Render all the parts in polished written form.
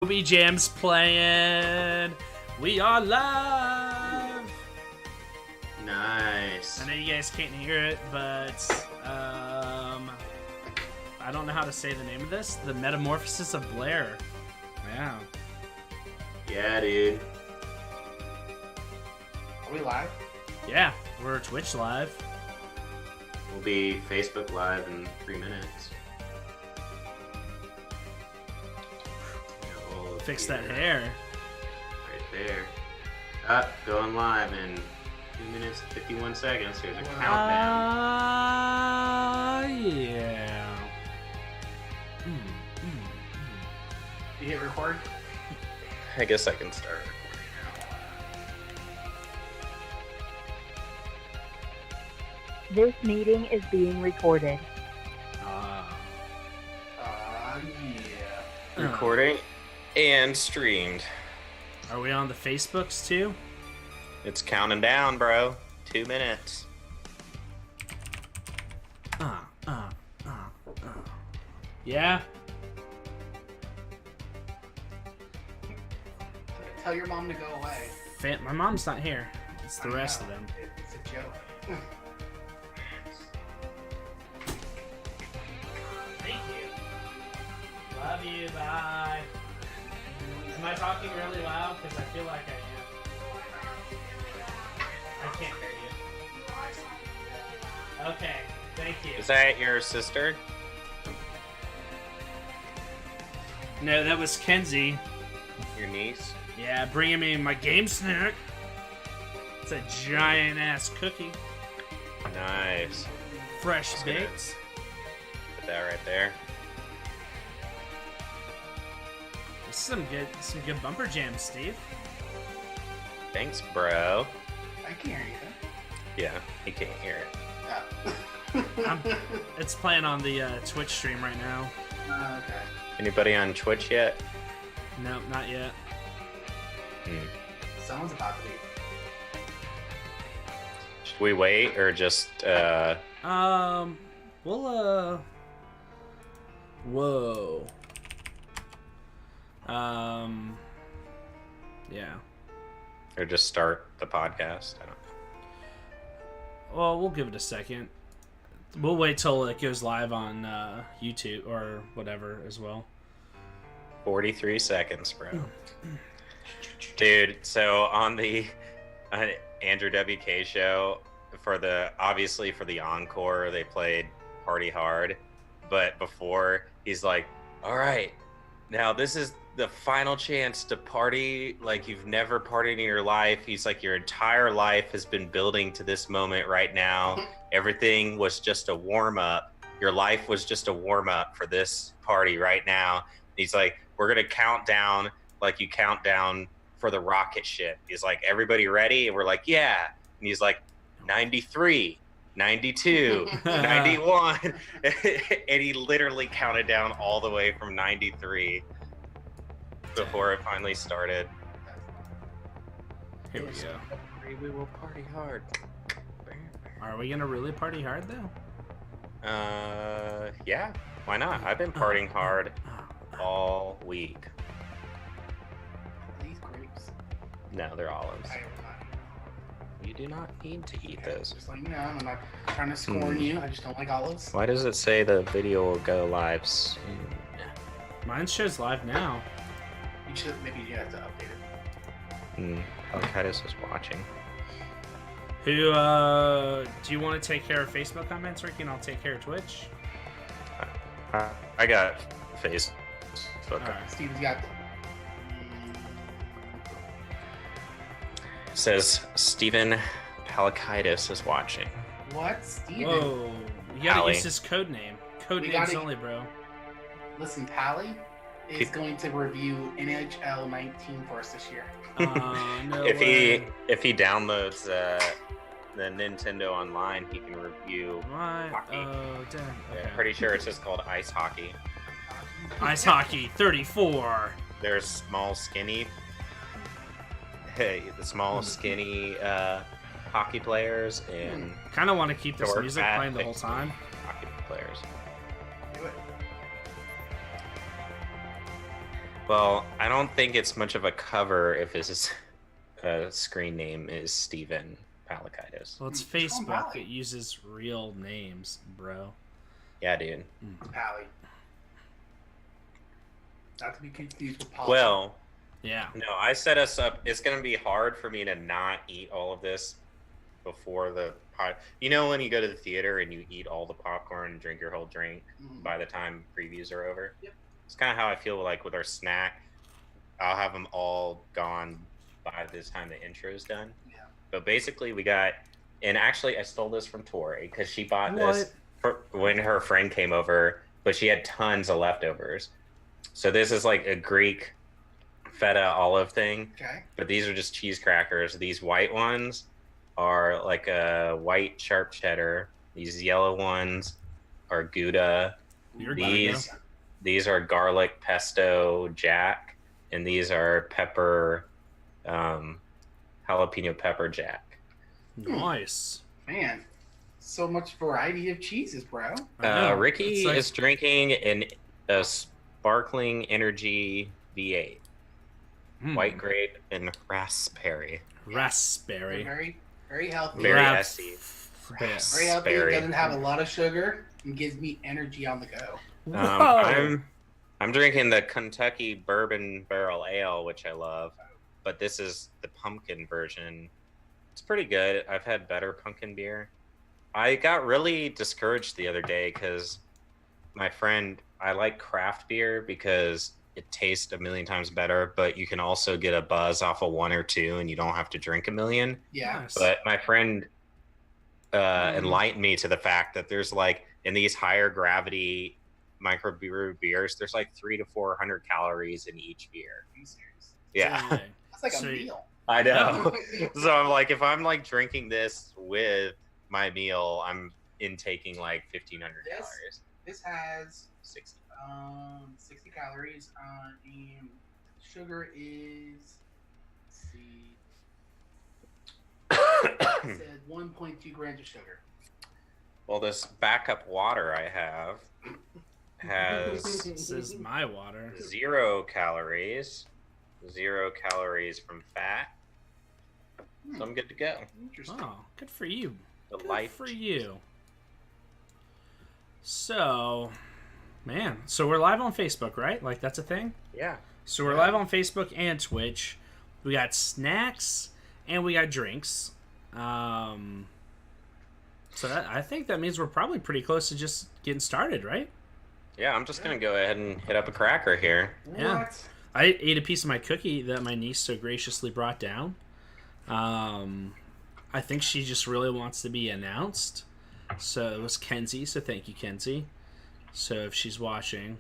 Toby Jam's playing. We are live. Nice. I know you guys can't hear it, but I don't know how to say the name of this. The Metamorphosis of Blair. Wow. Yeah, dude. Are we live? Yeah, we're Twitch live. We'll be Facebook Live in 3 minutes. Fix that hair. Right there. Going live in 2 minutes and 51 seconds. Here's a countdown. Yeah. You hit record? I guess I can start recording This meeting is being recorded. Yeah. now. Recording and streamed. Are we on the Facebooks too? It's counting down, bro. 2 minutes. Yeah. Tell your mom to go away. My mom's not here. It's the rest of them. It's a joke. Thank you. Love you. Bye. Am I talking really loud? Because I feel like I am. I can't hear you. Okay. Thank you. Is that your sister? No, that was Kenzie. Your niece? Yeah, bringing me my game snack. It's a giant ass cookie. Nice. Fresh That's good. baked. Put that right there. This is some good bumper jams, Steve. Thanks, bro. I can't hear you. Yeah, he can't hear it. It's playing on the Twitch stream right now. Okay. Anybody on Twitch yet? No, not yet. Someone's about to be. Should we wait or just We'll whoa. Yeah. or just start the podcast? I don't know. Well, we'll give it a second. We'll wait till it goes live on YouTube or whatever as well. 43 seconds, bro. Dude, so on the Andrew WK show, for the encore, they played Party Hard, but before, he's like, all right, now this is the final chance to party like you've never partied in your life. He's like, your entire life has been building to this moment right now. Everything was just a warm-up. Your life was just a warm-up for this party right now. He's like, we're gonna count down like you count down for the rocket ship. He's like, everybody ready? And we're like, yeah. And he's like, 93, 92, 91. And he literally counted down all the way from 93 before it finally started. Here we go. We will party hard. Are we gonna really party hard though? Yeah, why not? I've been partying hard all week. These grapes. No, they're olives. I am not. You do not need to eat those. Just letting you know, I'm not trying to scorn you. I just don't like olives. Why does it say the video will go live soon? Mine shows live now. Maybe you have to update it. Al-Qaeda's is watching. Who do you want to take care of Facebook comments, Ricky, and I'll take care of Twitch? I got Facebook. Alright. Steven's got. Says Stephen Palakaitis is watching. What? Steven? Whoa, you gotta Allie. use his code name. Code We names gotta- only, bro. Listen, Pally is going to review NHL 19 for us this year. No if way. he downloads the Nintendo Online, he can review. What? Hockey. Oh, damn. Yeah, Okay. pretty sure it's just called ice hockey. Ice hockey 34. There's small, skinny. Hey, the small, skinny hockey players and Kind of want to keep this short, music fat, playing the thick, whole time. hockey players. Do it. Well, I don't think it's much of a cover if his screen name is Steven Palakaitis. Well, it's Sean Facebook. Pally. It uses real names, bro. Yeah, dude. Pally. Not to be confused with Polly. Well, Yeah. no, I set us up. It's going to be hard for me to not eat all of this before the pot. You know when you go to the theater and you eat all the popcorn and drink your whole drink Mhm. by the time previews are over? Yep. It's kind of how I feel like with our snack. I'll have them all gone by this time the intro's done. Yeah. But basically we got, and actually I stole this from Tori because she bought What? this when her friend came over, but she had tons of leftovers. So this is like a Greek feta olive thing, Okay. but these are just cheese crackers. These white ones are like a white sharp cheddar. These yellow ones are Gouda. You're These are garlic pesto jack, and these are pepper, jalapeno pepper jack. Nice. Man, so much variety of cheeses, bro. I know. Ricky It's like- is drinking a sparkling energy V8, white grape and raspberry. raspberry. Very, very healthy. Very Ras- SC. Very healthy. Raspberry. Doesn't have a lot of sugar and gives me energy on the go. Whoa. I'm drinking the Kentucky Bourbon Barrel Ale, which I love, but this is the pumpkin version. It's pretty good. I've had better pumpkin beer. I got really discouraged the other day because my friend, I like craft beer because it tastes a million times better, but you can also get a buzz off of one or two and you don't have to drink a million. Yeah. Nice. But my friend enlightened me to the fact that there's like in these higher gravity microbrew beers, there's like 300 to 400 calories in each beer. Are you serious? Yeah, Dang. That's like a So- meal. I know. So I'm like, if I'm like drinking this with my meal, I'm intaking like 1,500 Yes. calories. This has 60. 60 calories. And sugar is, let's see, it said 1.2 grams of sugar. Well, this backup water I have has This is my water. 0 calories, 0 calories from fat. So I'm good to go. Interesting. Oh, good for you. The Good life for you. So, man, so we're live on Facebook, right? Like that's a thing. Yeah. So we're live on Facebook and Twitch. We got snacks and we got drinks. So I think that means we're probably pretty close to just getting started, right? Yeah, I'm just gonna go ahead and hit up a cracker here. Yeah. What? I ate a piece of my cookie that my niece so graciously brought down. I think she just really wants to be announced. So it was Kenzie, so thank you, Kenzie. So if she's watching,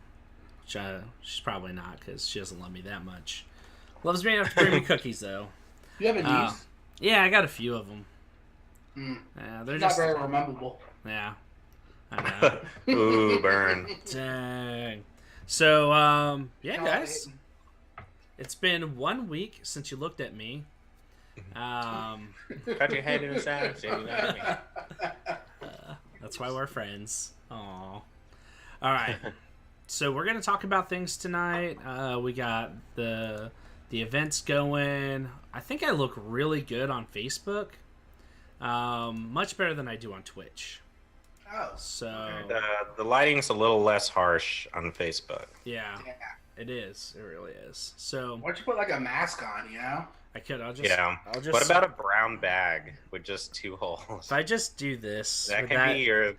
which she's probably not because she doesn't love me that much. Loves me enough to bring me cookies, though. You have a niece? Yeah, I got a few of them. Mm. Yeah, they're Not just... very rememberable. Yeah, I know. Ooh, burn. Dang. So, yeah, Y'all guys. hitting. It's been 1 week since you looked at me. Cut your head in the sand. That's why we're friends. Aw. All right. So we're gonna talk about things tonight. We got the events going. I think I look really good on Facebook. Much better than I do on Twitch. Oh. So The lighting's a little less harsh on Facebook. yeah, Yeah. it is. It really is. So Why don't you put like a mask on, you know? I could. I'll just. Yeah. I'll just. What about a brown bag with just 2 holes? if I just do this? That with can be your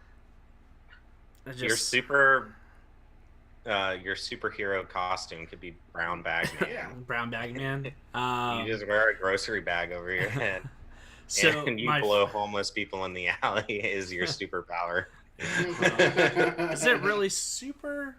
just, your superhero costume could be brown bag man. Yeah. brown bag man. You just wear a grocery bag over your head, So and you my blow homeless people in the alley is your superpower. is it really super?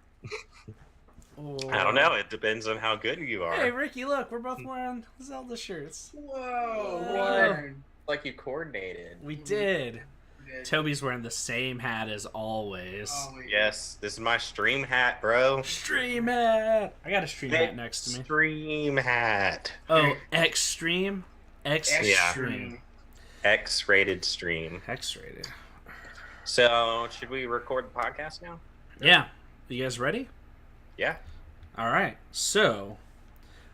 I don't know. It depends on how good you are. Hey Ricky, look, we're both wearing Zelda shirts. Whoa. Whoa. Warren. Like you coordinated. We did. Good. Toby's wearing the same hat as always. Oh, wait. Yes, this is my stream hat, bro. Stream hat. I got a stream hat next to me. Stream hat. Oh, extreme, extreme, X-rated stream. X-rated. So, should we record the podcast now? Yeah. You guys ready? Yeah. All right. So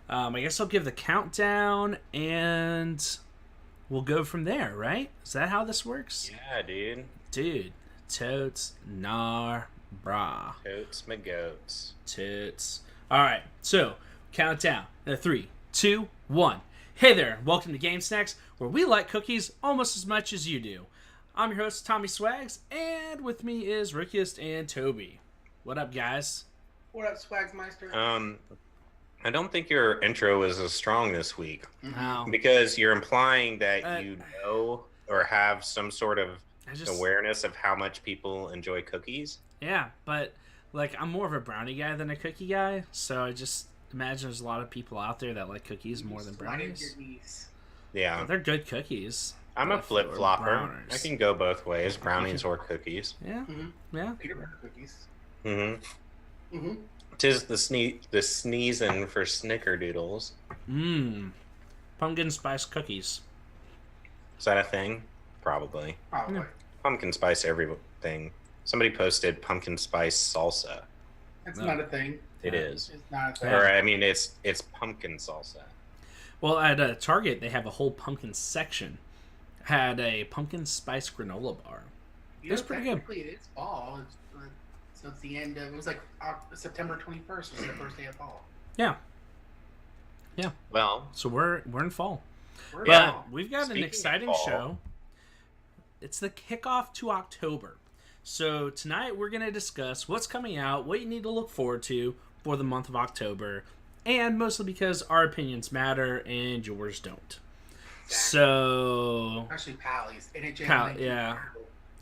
I guess I'll give the countdown, and we'll go from there, right? Is that how this works? Yeah, dude. Dude, totes, nar, bra. Totes my goats. Tits. All right, so countdown. 3, 2, 1. Hey there, welcome to Game Snacks, where we like cookies almost as much as you do. I'm your host, Tommy Swags, and with me is Rickiest and Toby. What up, guys? What up, Swagsmeister? I don't think your intro was as strong this week Wow. because you're implying that you know or have some sort of I awareness of how much people enjoy cookies. Yeah, but like I'm more of a brownie guy than a cookie guy, so I just imagine there's a lot of people out there that like cookies more than brownies. Yeah, They're good cookies. I'm a but flip flopper. browners. I can go both ways, brownies or cookies. Yeah, yeah. Peanut butter cookies. Mm-hmm. Tis the sneezing for snickerdoodles. Pumpkin spice cookies. Is that a thing? Probably. Probably. Yeah. Pumpkin spice everything. Somebody posted pumpkin spice salsa. It's No. not a thing. It is. It's not a thing. Or I mean, it's pumpkin salsa. Well, at Target they have a whole pumpkin section. Had a pumpkin spice granola bar. You It's know, pretty good. technically it is fall. So it's the end of, it was like September 21st was the first day of fall. Yeah. Well, So we're in fall. We're in But fall. we've got Speaking an of exciting fall. show. It's the kickoff to October. So tonight we're going to discuss what's coming out, what you need to look forward to for the month of October, and mostly because our opinions matter and yours don't. So, Actually, Pally's. yeah.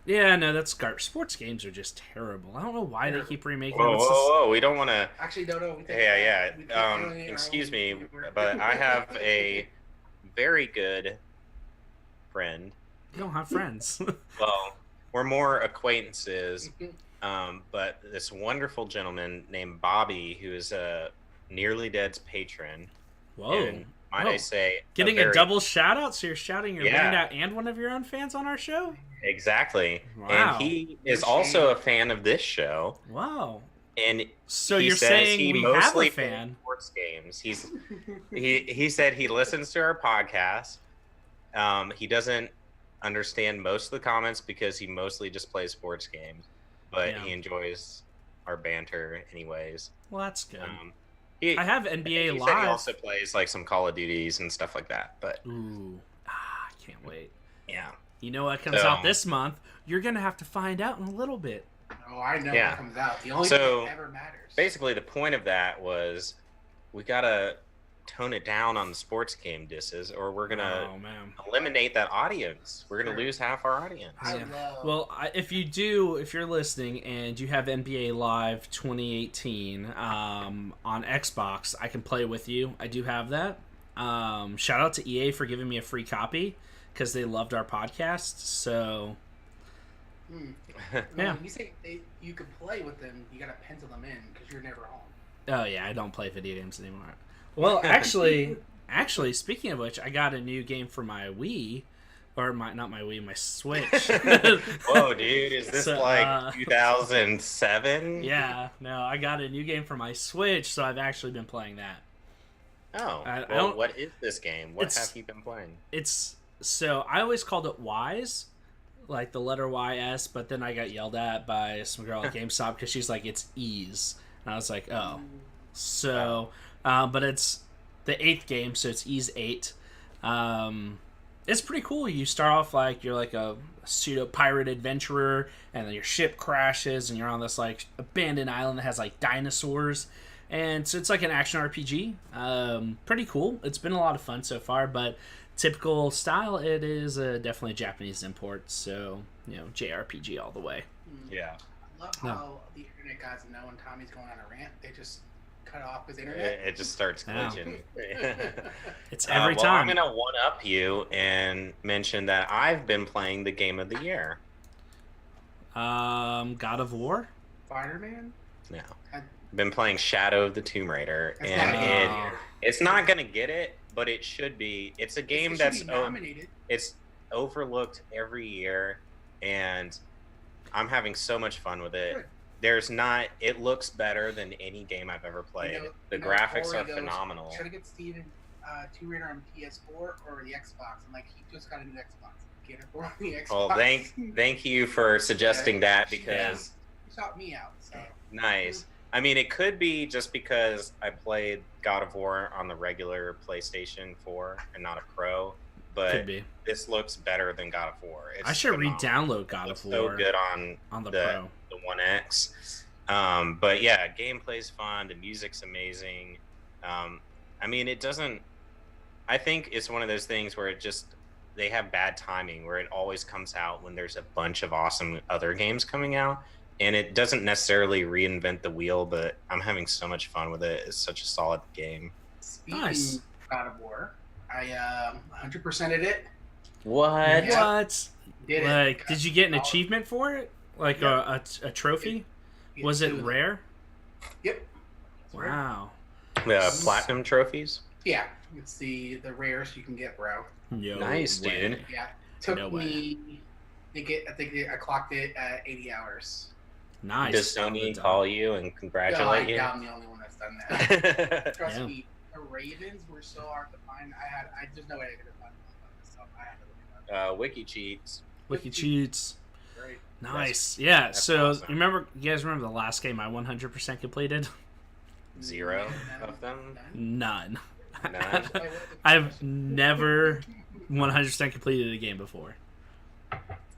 Yeah, no, that's garbage. Sports games are just terrible. I don't know why they keep remaking whoa, them. whoa, It's just- whoa! We don't want to. Actually, no. We take Yeah, we take yeah. Alien Excuse or- me, we're- but I have a very good friend. You don't have friends. Well, we're more acquaintances. But this wonderful gentleman named Bobby, who is a Nearly Dead's patron, Whoa. and might I say, Getting very- a double shout out, so you're shouting your Yeah. band out and one of your own fans on our show? Exactly. Wow. And he is also a fan of this show. Wow. And So he you're says saying he we have mostly a fan? plays sports games. He said he listens to our podcast. He doesn't understand most of the comments because he mostly just plays sports games, but Yeah. he enjoys our banter anyways. Well, that's good. He, I have NBA he Live. said he also plays like some Call of Duties and stuff like that. But Ooh. I can't wait. yeah, You know what comes So- out this month? You're going to have to find out in a little bit. Oh, I know Yeah. what comes out. The only So, thing that ever matters. basically the point of that was we gotta tone it down on the sports game disses, or we're gonna Oh, man. eliminate that audience. We're gonna Sure. lose half our audience. I Yeah. love. Well, if you're listening and you have NBA Live 2018 on Xbox, I can play with you. I do have that. Shout out to EA for giving me a free copy because they loved our podcast. So, yeah. When you say you could play with them, you gotta pencil them in because you're never home. oh yeah, I don't play video games anymore. Well, actually, speaking of which, I got a new game for my Wii, or not my Wii, my Switch. Whoa, dude, is this So, like 2007? Yeah, no, I got a new game for my Switch, so I've actually been playing that. Oh, I well, don't- what is this game? What It's- have you been playing? It's so I always called it Wise, like the letter YS, but then I got yelled at by some girl at GameStop because she's like, it's Ease, and I was like, oh, so, but it's the 8th game, so it's Ease 8. It's pretty cool. You start off like you're like a pseudo pirate adventurer, and then your ship crashes, and you're on this like abandoned island that has like dinosaurs. And so it's like an action RPG. Pretty cool. It's been a lot of fun so far, but typical style, it is definitely a Japanese import. So, JRPG all the way. Yeah, I love No. how the internet guys know when Tommy's going on a rant, they just cut off his internet. it just starts Yeah. glitching. It's every well, time. I'm gonna one up you and mention that I've been playing the game of the year. God of War? Spider-Man? No, I- been playing Shadow of the Tomb Raider, That's and not it- a year. it's not gonna get it, but it should be. It's a game It should that's be nominated. it's overlooked every year, and I'm having so much fun with it. Good. there's not. It looks better than any game I've ever played. The graphics are phenomenal. Should I get Steven Tomb Raider on PS4 or the Xbox? I'm like, he just got a new Xbox. Get it for the Xbox. Well, thank you for suggesting that because he shot me out. So nice. I mean, it could be just because I played God of War on the regular PlayStation 4 and not a Pro, but Could be. this looks better than God of War. It's I should phenomenal. re-download God It's of so War good on the Pro. the One X. But yeah, gameplay's fun. The music's amazing. I mean, it doesn't. I think it's one of those things where they have bad timing, where it always comes out when there's a bunch of awesome other games coming out, and it doesn't necessarily reinvent the wheel. But I'm having so much fun with it. It's such a solid game. Speaking Nice. of God of War, I 100%ed it. What? Yeah. What? Did it. Like, did you get an achievement for it? Like Yeah. a trophy? Yeah, Was it 2 of them. rare? Yep. It's rare. Wow. Platinum trophies. Yeah, it's the rarest you can get, bro. No Nice, way. dude. Yeah, took No way. me. I clocked it at 80 hours. Nice. Does Well Sony done. call you and congratulate you? I'm the only one that's done that. Trust Yeah. me, the Ravens were so hard to find. There's no way I could have found them by myself. I had to look it up. Wiki cheats. Wiki cheats. Great. Nice. Yeah. that's So awesome. you guys remember the last game I 100% completed? 0 None of them. None. None. I've never 100% completed a game before.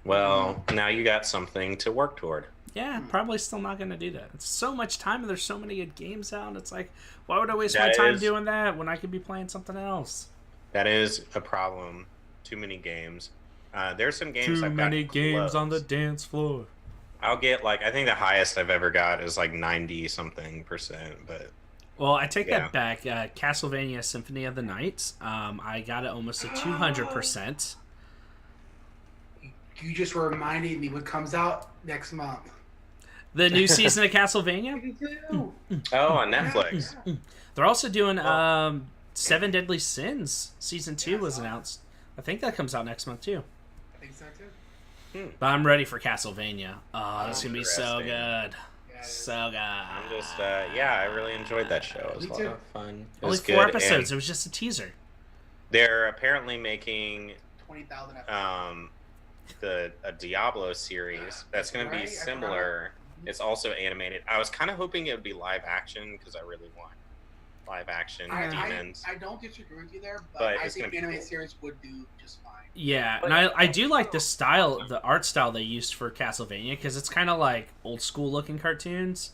Well, now you got something to work toward. Yeah, probably still not going to do that. It's so much time and there's so many good games out. It's like, why would I waste my That time is- doing that when I could be playing something else? That is a problem. Too many games. There's some games Too I've many got games on the close. dance floor. I'll get I think the highest I've ever got is 90-something%, but Well, I take Yeah. that back. Castlevania Symphony of the Night. I got it almost at 200%. You just reminded me what comes out next month. The new season of Castlevania. Ooh. oh, on Netflix. They're also doing Seven Deadly Sins. Season 2 was announced. I think that comes out next month too. I think so too. But I'm ready for Castlevania. Oh, that's gonna be so Interesting. good. Yeah, it is. So good. I'm just, I really enjoyed that show. It was Me a lot too. of fun. It Only was 4 good, episodes. and It was just a teaser. they're apparently making 20,000 episodes. a Diablo series that's going to be Right, I similar. It's also animated. I was kind of hoping it would be live action because I really want live action demons. I don't disagree with you there, but But I it's think gonna be anime cool. series would do just fine. Yeah, and I do like the style, the art style they used for Castlevania because it's kind of like old school looking cartoons,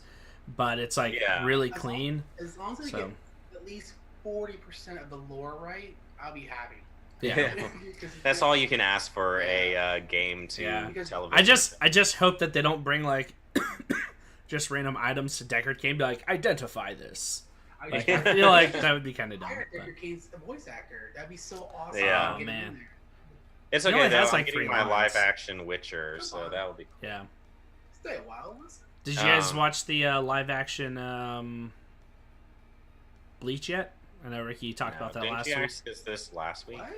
but it's like Yeah. really As clean. As long as they So get at least 40% of the lore right, I'll be happy. yeah. Because That's all you can ask for a game to Yeah. television. I just hope that they don't bring like just random items to Deckard Cain. Be like, identify this. Like, I feel like that would be kind of dumb. Hire but- Deckard Cain's the voice actor. That'd be so awesome. Yeah. Get him man. in there. It's He okay only though. has, I'm like, getting 3 my lines. live action Witcher, so that will be cool. Yeah. Stay a while. Listen. Did you guys Um, watch the live action Bleach yet? I know Ricky talked about that Didn't last you week. ask us this last week? What?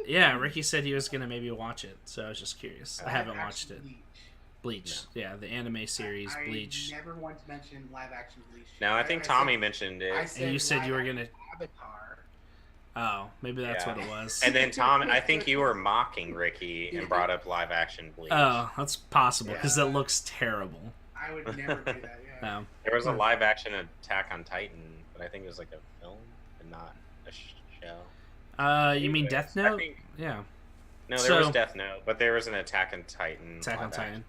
Yeah, Ricky said he was gonna maybe watch it, so I was just curious. I haven't Live watched it. action Bleach, yeah, the anime series I Bleach. never once mentioned live action Bleach. No, I think Tommy mentioned it. And you said you were live gonna. action Avatar. Oh, maybe that's Yeah. what it was. And then Tom, I think you were mocking Ricky and brought up live action Bleach. Oh, that's possible because Yeah. it looks terrible. I would never do that. Yeah. There was a live action Attack on Titan, but I think it was like a film and not a show. You mean Anyways, Death I Note? think- Yeah, No, there was So- Death Note, but there was an Attack on Titan. Attack on live Titan. action.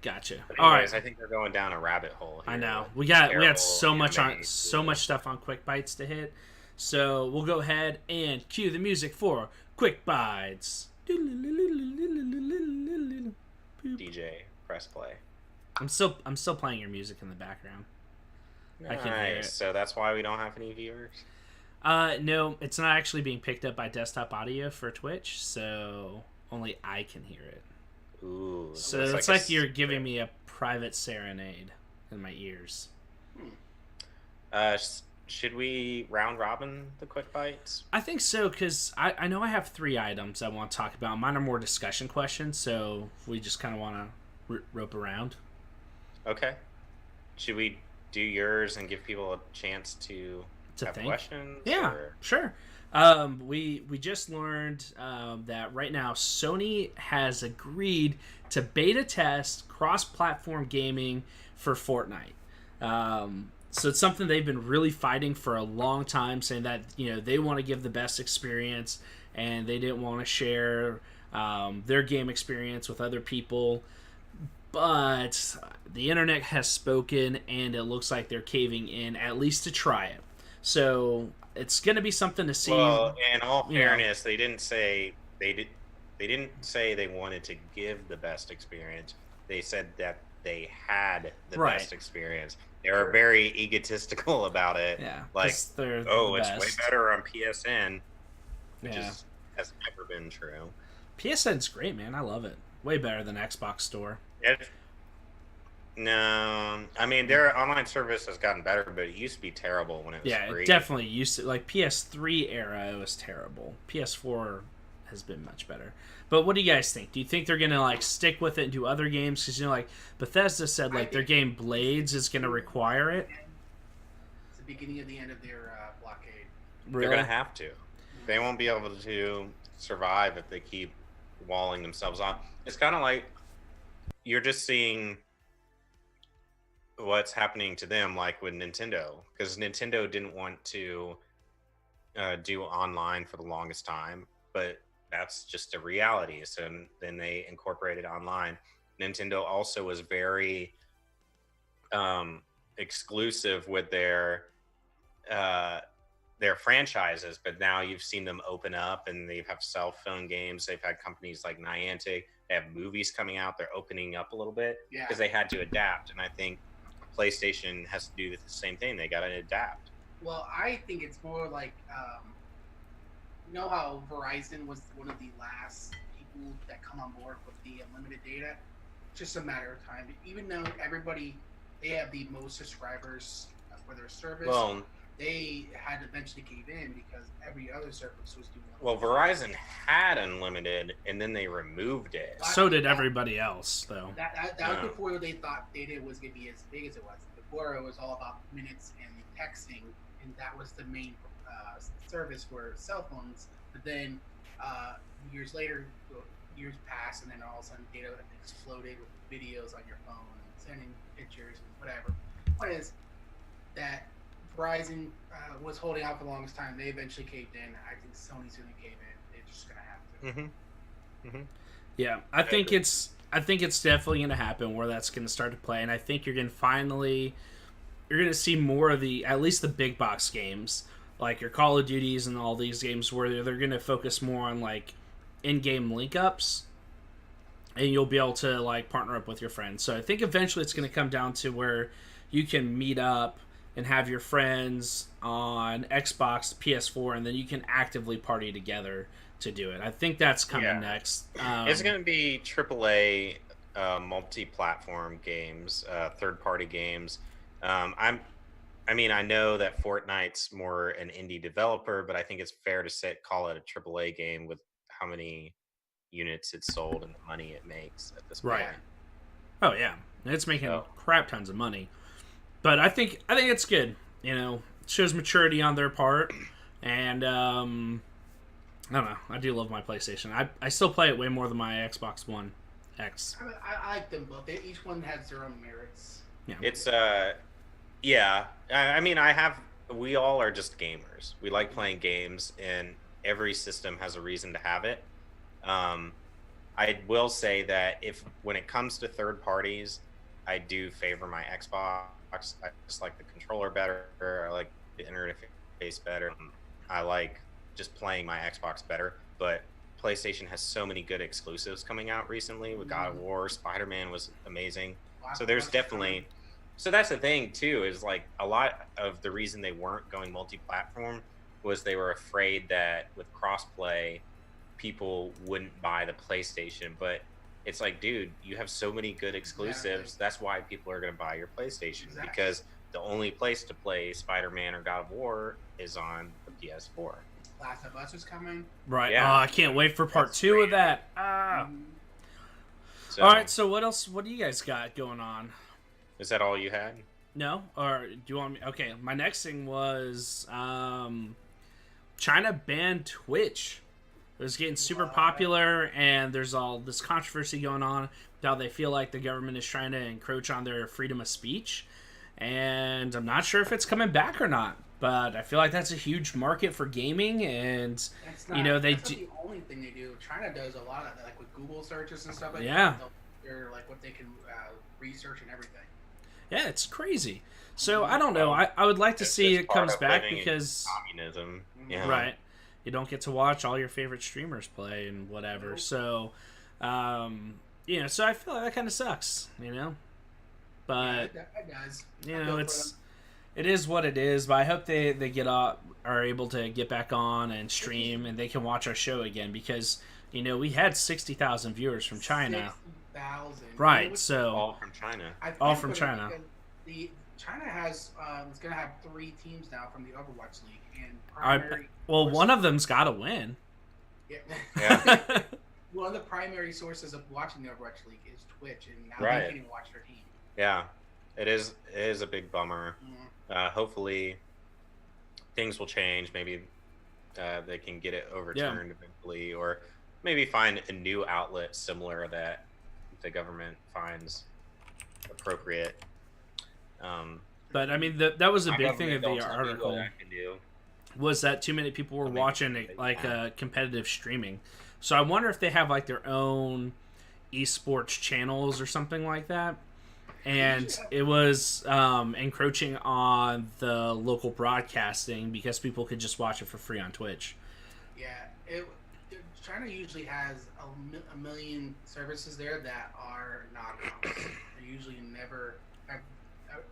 Gotcha. But All anyways, right. I think we're going down a rabbit hole here. I know with we got terrible so much anime stuff on Quick Bites to hit. So we'll go ahead and cue the music for Quick Bites. DJ, press play. I'm still playing your music in the background. I can hear Nice. it. So that's why we don't have any viewers. No, it's not actually being picked up by desktop audio for Twitch, so only I can hear it. Ooh. So it's it's a like you're giving me a private serenade in my ears. Should we round robin the quick bites? I think so, because I know I have 3 items I want to talk about. Mine are more discussion questions, so we just kind of want to rope around. Okay. should we do yours and give people a chance to have think. questions? Yeah, or- sure. We just learned that right now Sony has agreed to beta test cross-platform gaming for Fortnite. So it's something they've been really fighting for a long time, saying that they want to give the best experience and they didn't want to share their game experience with other people. But the internet has spoken, and it looks like they're caving in, at least to try it. So it's going to be something to see. Well, in all you know. fairness, they didn't say they didn't say they wanted to give the best experience. They said that they had the Right. best experience. They were very egotistical about it. Yeah, Like, 'cause they're oh, the it's way best. better on PSN, which Yeah, has never been true. PSN's great, man. I love it. Way better than Xbox Store. No, I mean their online service has gotten better, but it used to be terrible when it was Yeah, free. it definitely used to. Like PS3 era, it was terrible. PS4 has been much better. But what do you guys think? Do you think they're gonna like stick with it and do other games? Because like Bethesda said, like their game Blades is gonna require it. It's the beginning of the end of their blockade. They're gonna have to. They won't be able to survive if they keep walling themselves off. It's kind of like you're just seeing what's happening to them, like with Nintendo, because Nintendo didn't want to do online for the longest time, but that's just a reality. So then they incorporated online. Nintendo also was very exclusive with their franchises, but now you've seen them open up, and they have cell phone games. They've had companies like Niantic. They have movies coming out. They're opening up a little bit Yeah. because they had to adapt, and I think PlayStation has to do the same thing. They got to adapt. Well, I think it's more like, you know how Verizon was one of the last people that come on board with the unlimited data? It's just a matter of time. Even though they have the most subscribers for their service, Well, they had to eventually cave in because every other service was doing it. well, Verizon had unlimited, and then they removed it. So did everybody else, though. That Yeah. was before they thought data was going to be as big as it was. Before it was all about minutes and texting, and that was the main service for cell phones. But then years later, years passed, and then all of a sudden data exploded with videos on your phone and sending pictures and whatever. Point is that Verizon was holding out for the longest time. They eventually caved in. I think Sony's going to cave in. They're just going to have to. Mm-hmm. Yeah, I think it's definitely going to happen where that's going to start to play, and I think you're going to see more of at least the big box games, like your Call of Duties and all these games, where they're going to focus more on like in-game link-ups, and you'll be able to like partner up with your friends. So I think eventually it's going to come down to where you can meet up and have your friends on Xbox, PS4, and then you can actively party together to do it. I think that's coming next. It's going to be AAA multi-platform games, third-party games. I know that Fortnite's more an indie developer, but I think it's fair to call it a AAA game with how many units it's sold and the money it makes at this point. Right. Oh yeah, it's making crap tons of money. But I think it's good. It shows maturity on their part, and I don't know. I do love my PlayStation. I still play it way more than my Xbox One X. I like them both. Each one has their own merits. Yeah. It's we all are just gamers. We like playing games, and every system has a reason to have it. I will say that when it comes to third parties, I do favor my Xbox. I just like the controller better. I like the interface better. I like just playing my Xbox better. But PlayStation has so many good exclusives coming out recently with God of War. Spider-Man was amazing. So there's definitely... So that's the thing, too, is like a lot of the reason they weren't going multi-platform was they were afraid that with crossplay, people wouldn't buy the PlayStation. But it's like, dude, you have so many good exclusives. Exactly. That's why people are going to buy your PlayStation. Exactly. Because the only place to play Spider-Man or God of War is on the PS4. Last of Us is coming. Right. Yeah. Oh, I can't wait for part 2 of that. So, All right. So what else? What do you guys got going on? is that all you had? No, or do you want me? Okay, my next thing was China banned Twitch. It was getting super popular, and there's all this controversy going on. How they feel like the government is trying to encroach on their freedom of speech, and I'm not sure if it's coming back or not. But I feel like that's a huge market for gaming, and That's not, you know, that's not the only thing they do. China does a lot of that, like with Google searches and stuff like Yeah. that. They're like what they can research and everything. yeah, it's crazy. So I don't know. I would like to It's see just it part comes of back living in because communism. Yeah. right, you don't get to watch all your favorite streamers play and whatever. Nope. So, you know, so I feel like that kind of sucks. You know, but Yeah, that does. you I know, feel for it's them. it is what it is. But I hope they get are able to get back on and stream, and they can watch our show again because you know we had 60,000 viewers from China. 60,000. Right, It was- so All from China. I think all from what it- China. The China has it's gonna have 3 teams now from the Overwatch League and I- primary. well, one of them's got to win. Yeah. Yeah. One of the primary sources of watching the Overwatch League is Twitch, and now Right. they can't even watch their team. Yeah, it is. It is a big bummer. Mm. Hopefully, things will change. Maybe they can get it overturned eventually, or maybe find a new outlet similar that the government finds appropriate. But I mean, that was a My big thing of government the don't tell me what article. I can do. Was that too many people were I mean, watching they like can. competitive streaming. So I wonder if they have like their own esports channels or something like that. And it was encroaching on the local broadcasting because people could just watch it for free on Twitch. Yeah, China usually has a million services there that are knockoffs. They usually never have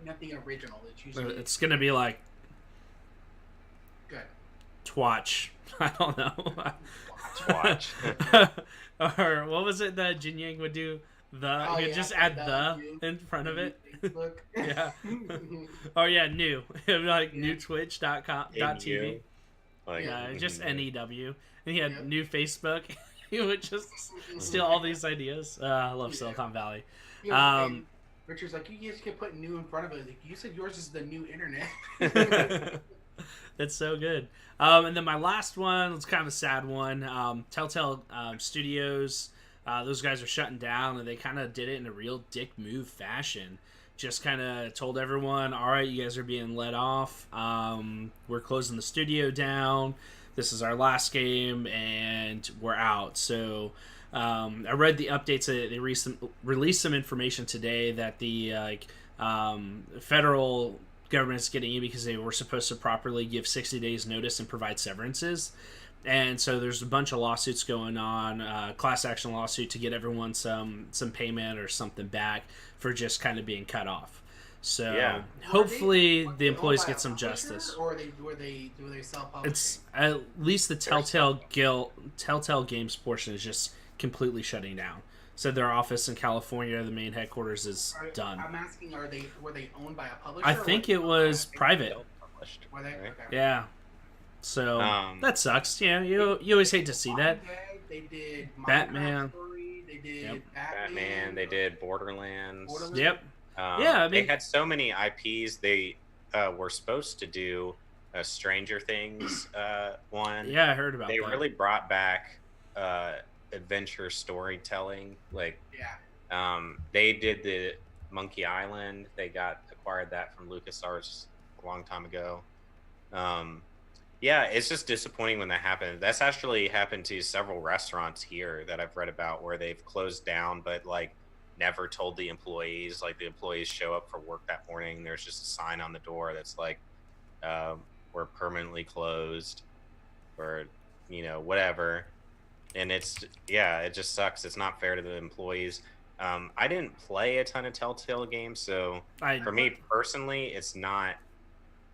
nothing original. It's usually It's gonna be like good. Twatch. I don't know. Watch. Or what was it that Jin Yang would do? Oh, You yeah, just add W. the in front of it. Facebook. Yeah. Oh yeah, new. It'd be like Yeah. newtwitch.com.tv. NU. Like, Yeah, just NEW. And he had Yep. new Facebook. He would just steal all these ideas. I love Yeah. Silicon Valley. Yeah, Um, and Richard's like, you just keep putting new in front of it. Like, you said yours is the new internet. That's so good. And then my last one was kind of a sad one. Telltale Studios. Those guys are shutting down, and they kind of did it in a real dick move fashion. Just kind of told everyone, all right, you guys are being let off. We're closing the studio down. This is our last game, and we're out. So I read the updates. They released some information today that the federal government's getting in because they were supposed to properly give 60 days notice and provide severances. And so there's a bunch of lawsuits going on, class action lawsuit to get everyone some payment or something back for just kind of being cut off. So Yeah. hopefully Were the they employees owned by get a some publisher, justice. Or do they self-publishing? It's at least the Telltale Games portion is just completely shutting down. So their office in California, the main headquarters, is done. I'm asking, were they owned by a publisher? I or think were it they was owned by- private. Published, Were they? right? Okay. Yeah. So that sucks. Yeah, you always hate to see that. Walking Dead, they did Minecraft Batman. Story, they did Yep. Batman. They did Borderlands. Yep. Yeah, I they mean- had so many IPs. They were supposed to do a Stranger Things one. Yeah, I heard about They that. really brought back adventure storytelling. Like, Yeah. they did the Monkey Island. They acquired that from LucasArts a long time ago. Yeah, it's just disappointing when that happens. That's actually happened to several restaurants here that I've read about where they've closed down, but like never told the employees. Like the employees show up for work that morning, there's just a sign on the door that's like, "We're permanently closed," or whatever. And it just sucks. It's not fair to the employees. I didn't play a ton of Telltale games, so for me personally, it's not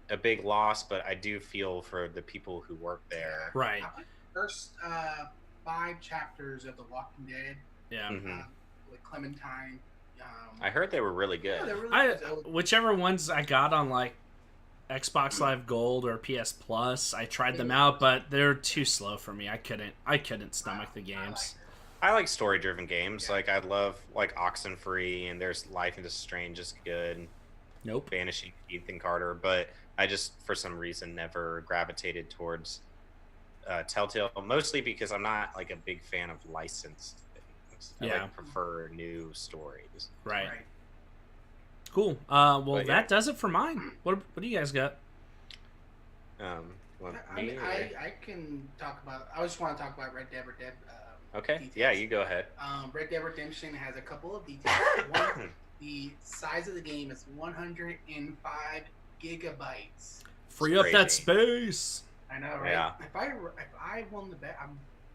a big loss, but I do feel for the people who work there. Right. I played the first 5 chapters of The Walking Dead Yeah. Mhm. with Clementine. I heard they were really yeah, good. they're really good. Whichever ones I got on like Xbox Live Gold or PS Plus, I tried them out, but they're too slow for me. I couldn't stomach the games. I like story-driven games. Yeah. Like I love like Oxenfree, and there's Life is Strange is good. Nope. Vanishing Ethan Carter, but I just for some reason never gravitated towards Telltale, mostly because I'm not like a big fan of licensed things. I Yeah. like prefer new stories. Right. Right. Cool. Well, But, yeah. that does it for mine. What do you guys got? Want I me mean, or- I can talk about. I just want to talk about Red Dead Redemption. Okay, details. yeah, you go ahead. Red Dead Redemption has a couple of details. One, the size of the game is 105 gigabytes. Free up that crazy. space. I know, right? Yeah. If I won the bet, I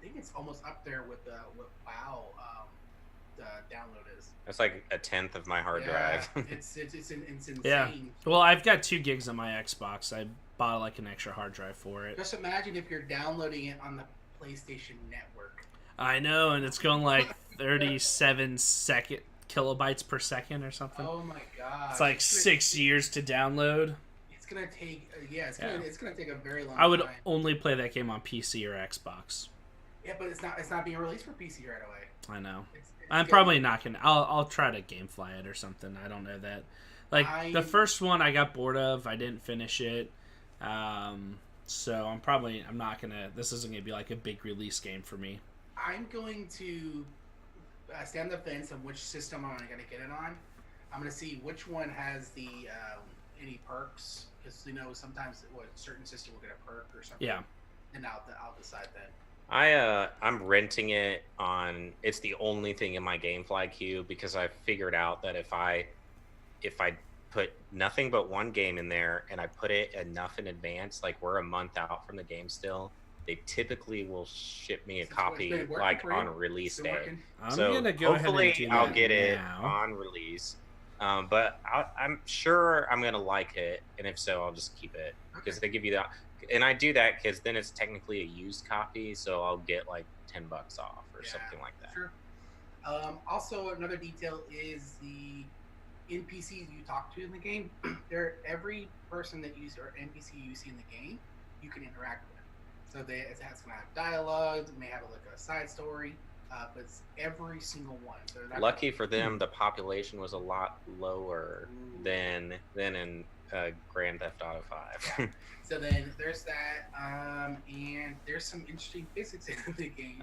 think it's almost up there with what WoW the download is. That's like a tenth of my hard drive. it's insane. Yeah. Well, I've got 2 gigs on my Xbox. I bought like an extra hard drive for it. Just imagine if you're downloading it on the PlayStation Network. I know, and it's going like 37 kilobytes per second or something. Oh my god! It's like 6 years to download. It's gonna take it's gonna take a very long. I would time. only play that game on PC or Xbox. Yeah, but it's not being released for PC right away. I know. It's I'm gonna- probably not gonna. I'll try to GameFly it or something. I don't know that. Like the first one, I got bored of. I didn't finish it. So I'm not gonna. This isn't gonna be like a big release game for me. I'm going to stand the fence on which system I'm going to get it on. I'm going to see which one has the any perks, because sometimes certain system will get a perk or something. Yeah. And I'll decide then. I'm renting it on. It's the only thing in my GameFly queue because I figured out that if I put nothing but one game in there and I put it enough in advance, like we're a month out from the game still, they typically will ship me a It's copy been working like for you? on release Still day. working? I'm So gonna go hopefully ahead and do I'll that get it now. on release. But I'm sure I'm gonna like it, and if so, I'll just keep it because they give you that. And I do that because then it's technically a used copy, so I'll get like $10 off or something like that. Sure. Also, another detail is the NPCs you talk to in the game. Every person that you or NPC you see in the game, you can interact with. So it's going to have dialogue, it may have like a side story, but it's every single one. So they're not Lucky for them, the population was a lot lower than in Grand Theft Auto 5. So then there's that, and there's some interesting physics in the game.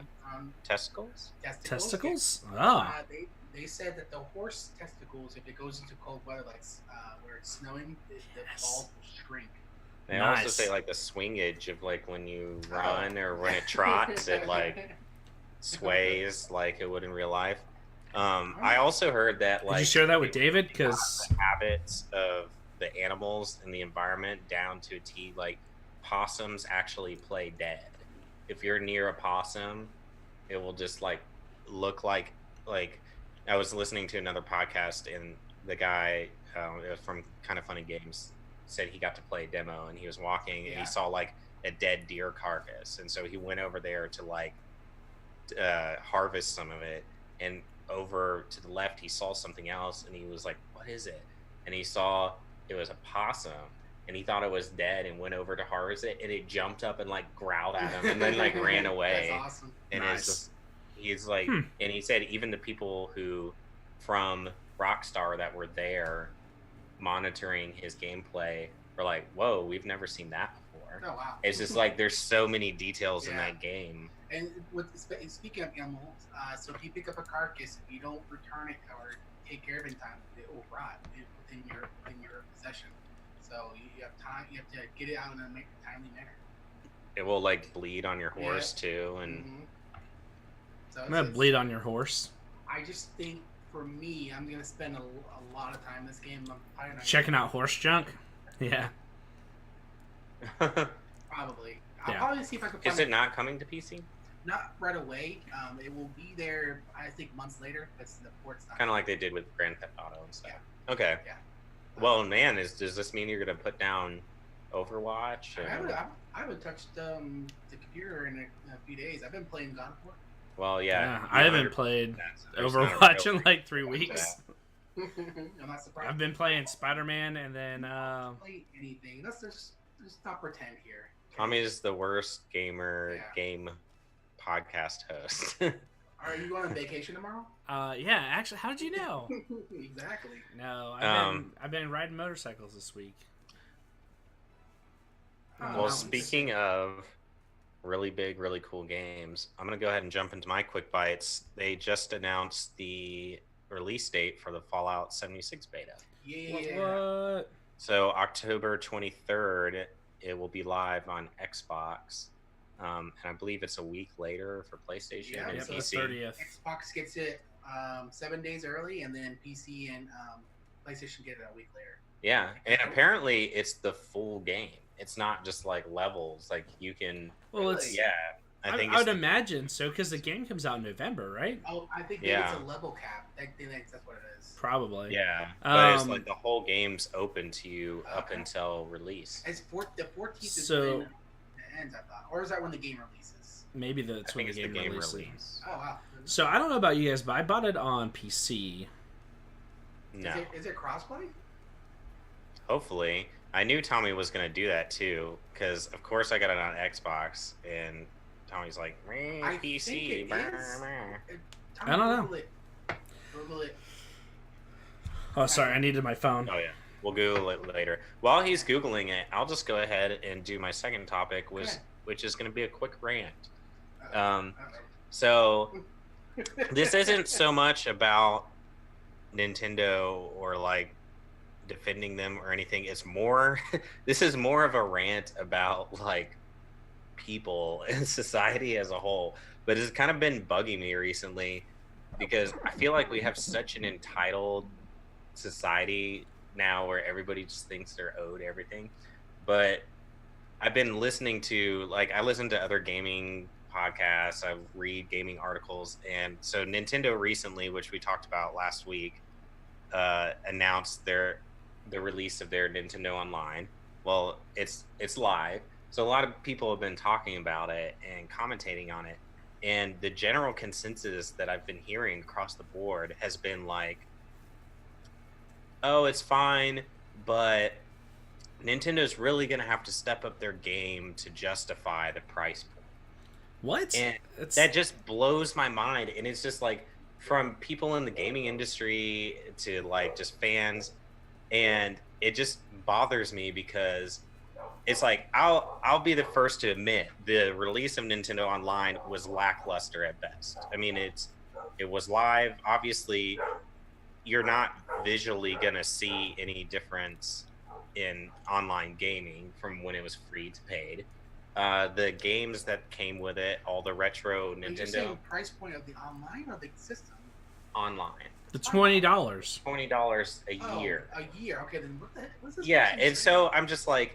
Testicles? Testicles? Oh. They said that the horse testicles, if it goes into cold weather, like where it's snowing, the balls will shrink. They also Nice. say like the swingage of like when you run or when it trots, it like sways like it would in real life. I also heard that like Did you share that with they- David? they got Because the habits of the animals and the environment down to a T. Like possums actually play dead. If you're near a possum, it will just like look like I was listening to another podcast and the guy from Kind of Funny Games said he got to play a demo and he was walking and he saw like a dead deer carcass, and so he went over there to like harvest some of it, and over to the left he saw something else and he was like, what is it? And he saw it was a possum and he thought it was dead and went over to harvest it, and it jumped up and like growled at him and then like ran away. That's awesome. And Nice. it's just, he's like, and he said even the people who from Rockstar that were there monitoring his gameplay were like, whoa, we've never seen that before. Oh wow. It's just like there's so many details in Yeah. that game. And speaking of animals, so if you pick up a carcass, if you don't return it or take care of it in time, it will rot within your possession. So you have time. You have to get it out in a timely manner. It will like bleed on your horse too, and So I'm gonna bleed on your horse. I just think for me, I'm gonna spend a lot of time in this game. I'm probably not Checking out horse junk. Yeah. Probably. I'll Yeah. probably see if I can find is it not coming to PC? Not right away. It will be there. I think months later. That's the port's not. Kind of like they did with Grand Theft Auto and stuff. Yeah. Okay. Yeah. Well, man, does this mean you're gonna put down Overwatch? I haven't touched the computer in a few days. I've been playing God of War. Well, yeah. I haven't played Overwatch in like 3 weeks. I'm not surprised. I've been playing Spider-Man and then play anything. Let's just not pretend here. Tommy is the worst gamer Yeah. game podcast host. Are you going on vacation tomorrow? Yeah. Actually, how did you know? Exactly. No, I've been riding motorcycles this week. Huh. Well, Mountains. speaking of really big, really cool games, I'm going to go ahead and jump into my quick bites. They just announced the release date for the Fallout 76 beta. Yeah. What? So October 23rd, it will be live on Xbox. And I believe it's a week later for PlayStation Yeah, and Yep, the PC. 30th. Xbox gets it 7 days early, and then PC and PlayStation get it a week later. Yeah, and apparently it's the full game. It's not just like levels. Like you can. Well, it's. Yeah, I think I it's would imagine so because the game comes out in November, right? Oh, I think Yeah. that it's a level cap. I think that's what it is. Probably. Yeah, but it's Um, like the whole game's open to you up Okay. until release. It's the 14th is So- when it ends, I thought. Or is that when the game releases? Maybe I that's when think the it's the game game releases. release. Oh, wow. So I don't know about you guys, but I bought it on PC. No, Is it crossplay? hopefully. I knew Tommy was gonna do that too, because of course I got it on Xbox, and Tommy's like, I PC. think it brr, is. brr." Tommy, I don't know. Google it. Google it. Oh, sorry, I needed my phone. Oh yeah, we'll Google it later. While he's Googling it, I'll just go ahead and do my second topic, Okay. which is gonna be a quick rant. Uh-oh. So this isn't so much about Nintendo or like defending them or anything. It's more this is more of a rant about like people and society as a whole. But it's kind of been bugging me recently because I feel like we have such an entitled society now where everybody just thinks they're owed everything. But I've been listening to I listen to other gaming podcasts, I read gaming articles, and so Nintendo recently, which we talked about last week, announced the release of their Nintendo Online. Well, it's live, so a lot of people have been talking about it and commentating on it, and the general consensus that I've been hearing across the board has been like, oh, it's fine, but Nintendo's really gonna have to step up their game to justify the price point. What? And It's, that just blows my mind, and it's just like from people in the gaming industry to like just fans, and it just bothers me because it's like I'll be the first to admit the release of Nintendo Online was lackluster at best. I mean, it was live. Obviously, you're not visually gonna see any difference in online gaming from when it was free to paid. The games that came with it, all the retro Are you Nintendo saying price point of the online or the system? online, the $20. $20 a Oh, year. a year. Okay, then what the heck? What's this? Yeah, person and saying? so I'm just like,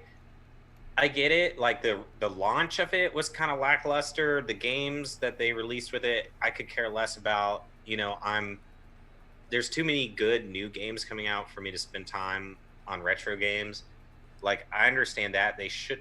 I get it. Like the launch of it was kind of lackluster. The games that they released with it, I could care less about. You know, there's too many good new games coming out for me to spend time on retro games. Like I understand that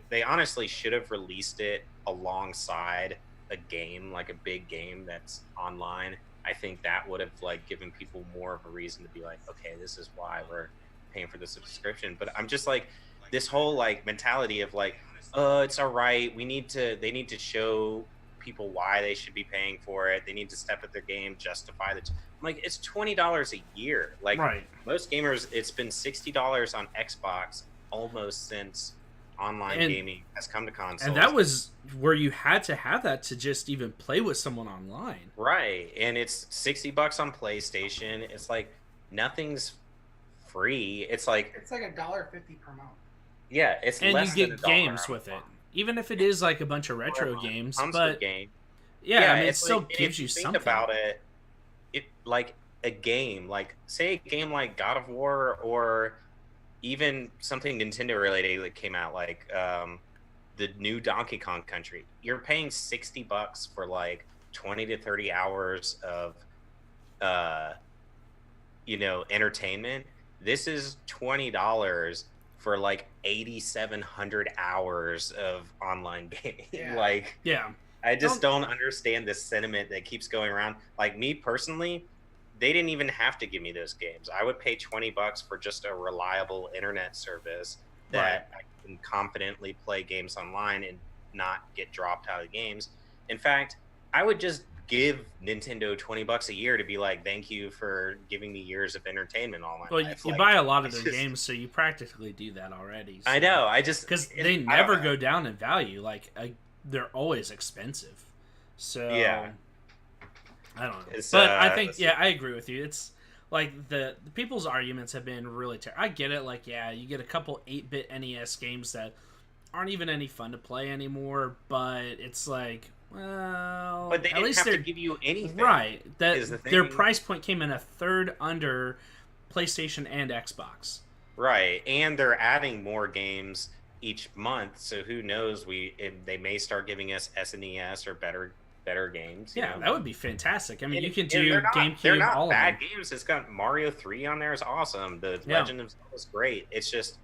they honestly should have released it alongside a game, like a big game that's online. I think that would have like given people more of a reason to be like, okay, this is why we're paying for the subscription. But I'm just like this whole like mentality of like, it's all right. They need to show people why they should be paying for it. They need to step up their game, justify the. I'm like, it's $20 a year. Like Right. most gamers, it's been $60 on Xbox almost since online And- gaming has come to consoles. And that was where you had to have that to just even play with someone online. right, and it's $60 on PlayStation. It's like nothing's free. It's like It's like $1.50 per month. yeah, it's And less you than get $1 games a with it. month. Even if it is like a bunch of Or a retro month. games. Comes But with game. yeah, I mean, it it's still like- and gives if you think something. about it. It like a game, like say a game like God of War or even something Nintendo related that came out, like the new Donkey Kong Country. You're paying $60 for like 20 to 30 hours of entertainment. This is $20 for like 8,700 hours of online gaming. Yeah. Like Yeah. I just don't understand this sentiment that keeps going around. Like me personally, they didn't even have to give me those games. I would pay $20 for just a reliable internet service that I can confidently play games online and not get dropped out of games. In fact, I would just give Nintendo $20 a year to be like, thank you for giving me years of entertainment all my Well, life. you Like, buy a lot of it's their just- games, so you practically do that already. I know. I just because it- they I don't never know. go down in value. Like they're always expensive. So Yeah. I don't know. It's, But I think it's- yeah, I agree with you. It's like the people's arguments have been really terrible. I get it. Like yeah, you get a couple 8-bit NES games that aren't even any fun to play anymore. But it's like well, But they at didn't least have to they're give you anything. right. That is the their thing. price point came in a third under PlayStation and Xbox. Right, and they're adding more games each month, so who knows? They may start giving us SNES or better games. you Yeah, know? that would be fantastic. I mean, you can And do they're GameCube, not all of bad them. games. It's got Mario 3 on there. Is awesome. The Yeah. Legend of Zelda is great. It's just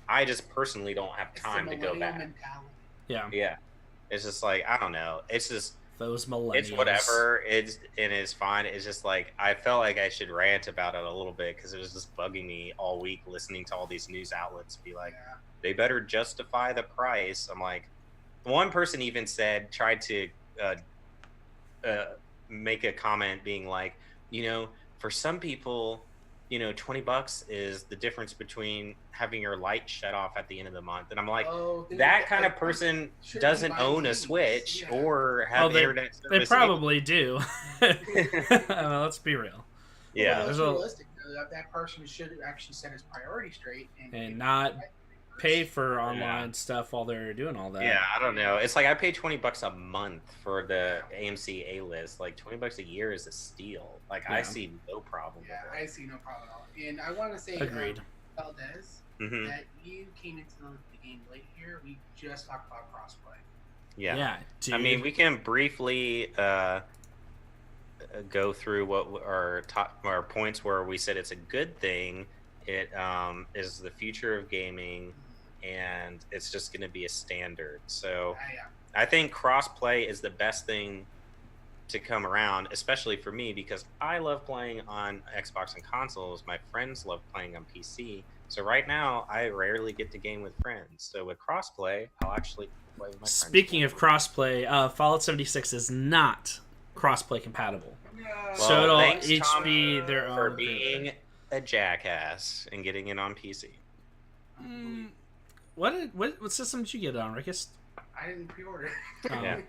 I just personally don't have It's the time to go millennial back. mentality. Yeah, Yeah, it's just like I don't know. It's just those millennials. it's whatever. It's fine. It's just like I felt like I should rant about it a little bit because it was just bugging me all week listening to all these news outlets be like, Yeah. they better justify the price. I'm like, one person even tried to make a comment being like, for some people, $20 is the difference between having your light shut off at the end of the month. And I'm like, Oh, they- that kind of like, person shouldn't doesn't buy own a games. Switch Yeah. or have Oh, they- internet service. They probably do. Well, let's be real. Yeah. Well, There's that's a- realistic. Though. That person should actually set his priority straight And not pay for online stuff while they're doing all that. Yeah, I don't know. It's like I pay $20 a month for the AMC A list. Like $20 a year is a steal. Like I Yeah. see no problem Yeah, with I see no problem at all. And I want to say, Agreed. Valdez, it. Hmm. that you came into the game late here. We just talked about crossplay. Yeah. Yeah, dude. I mean, we can briefly go through what our points where we said it's a good thing. It is the future of gaming, and it's just going to be a standard. So Yeah. I think crossplay is the best thing to come around, especially for me because I love playing on Xbox and consoles. My friends love playing on PC. So right now, I rarely get to game with friends. So with crossplay, I'll actually play with my friends. Speaking of crossplay, Fallout 76 is not crossplay compatible. Yeah. So it'll thanks, each Tom, be their for own being a jackass and getting it on PC. What system did you get it on, Rickus? I didn't pre-order. Oh. Yeah.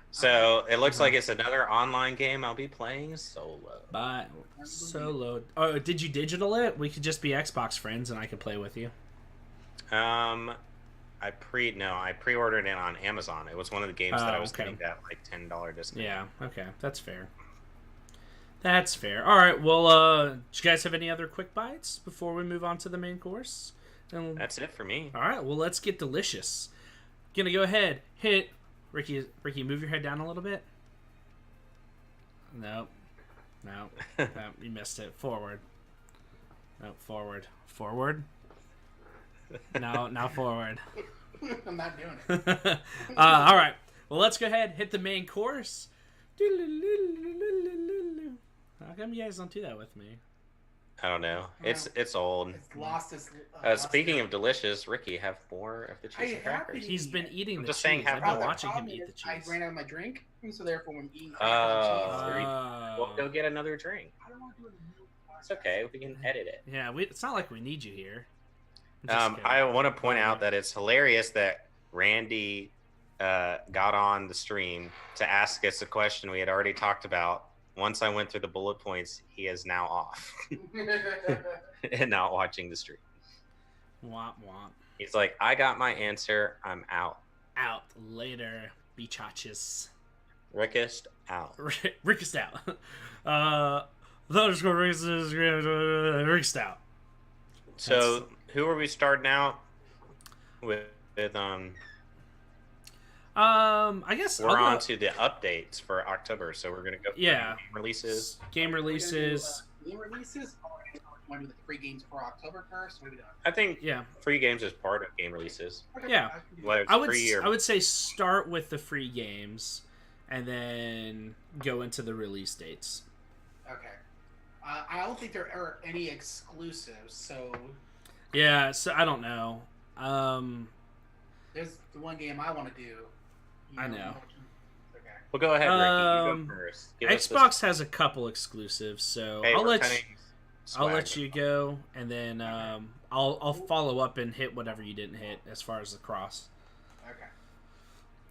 So it looks like it's another online game I'll be playing solo. But solo. Oh, did you digital it? We could just be Xbox friends, and I could play with you. I pre-ordered it on Amazon. It was one of the games that I was okay. getting that like $10 discount. Yeah. Okay, that's fair. That's fair. All right. Well, do you guys have any other quick bites before we move on to the main course? And That's it for me. all right. Well, let's get delicious. Gonna go ahead, hit Ricky. Ricky, move your head down a little bit. Nope. No, you missed it. Forward. No, forward. Forward. No, now forward. I'm not doing it. All right. Well, let's go ahead, hit the main course. How come you guys don't do that with me? I don't know. It's old. It's lost its. Speaking of delicious, Ricky, have more of the cheese I and have crackers. to He's been eating I'm the just cheese. saying, have I've been more. watching him eat the cheese. I ran out of my drink, and so therefore when eating Oh. crackers and cheese, Well, go get another drink. I don't want to do it in the middle of the It's okay. We can edit it. Yeah, it's not like we need you here. I'm just kidding. I want to point out that it's hilarious that Randy got on the stream to ask us a question we had already talked about. Once I went through the bullet points, he is now off and not watching the stream. Womp womp. He's like, I got my answer. I'm out. Out later, beachachis. Rickist out. Rickist out. The underscore Rickist out. So who are we starting out with? I guess We're I'll go- on to the updates for October, so we're gonna go through Yeah. game releases. game releases. Game releases. Want to do the free games for October first? What are we doing? I think Yeah, free games is part of game releases, Okay, Yeah. I can do whether that. it's free or I would say start with the free games, and then go into the release dates. Okay. I don't think there are any exclusives, so Yeah, so I don't know. there's the one game I want to do. I know. Okay. Well, go ahead, Ricky. You go first. Give us Xbox has a couple exclusives, so Hey, I'll we're let cutting I'll let swag. you go, and then I'll follow up and hit whatever you didn't hit as far as the cross. Okay.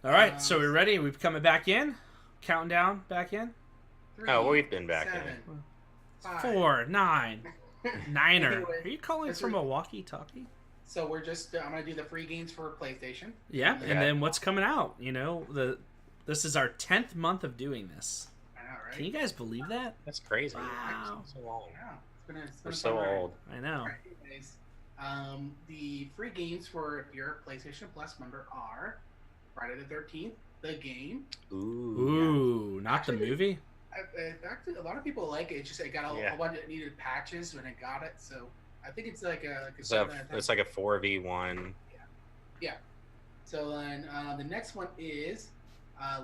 All right, so we're ready. We've coming back in, counting down back in. 3, Oh, we've been back in. 7, 5. 4, 9, Niner. Anyway, Are you calling that's from right. a walkie-talkie? So we're just I'm gonna do the free games for PlayStation. Yeah, Yeah. and then what's coming out? You know, this is our 10th month of doing this. I know, right? Can you guys believe that? That's crazy. Wow. So long. Yeah, it's been We're a so fun ride. old. I know. Alright, anyways, the free games for if you're a PlayStation Plus member are Friday the 13th, the game. Ooh. Ooh, not the Actually, movie? Actually, a lot of people like it. It's just it got a Yeah. bunch of needed patches when it got it, so I think it's like a. So it's like a 4v1. So then the next one is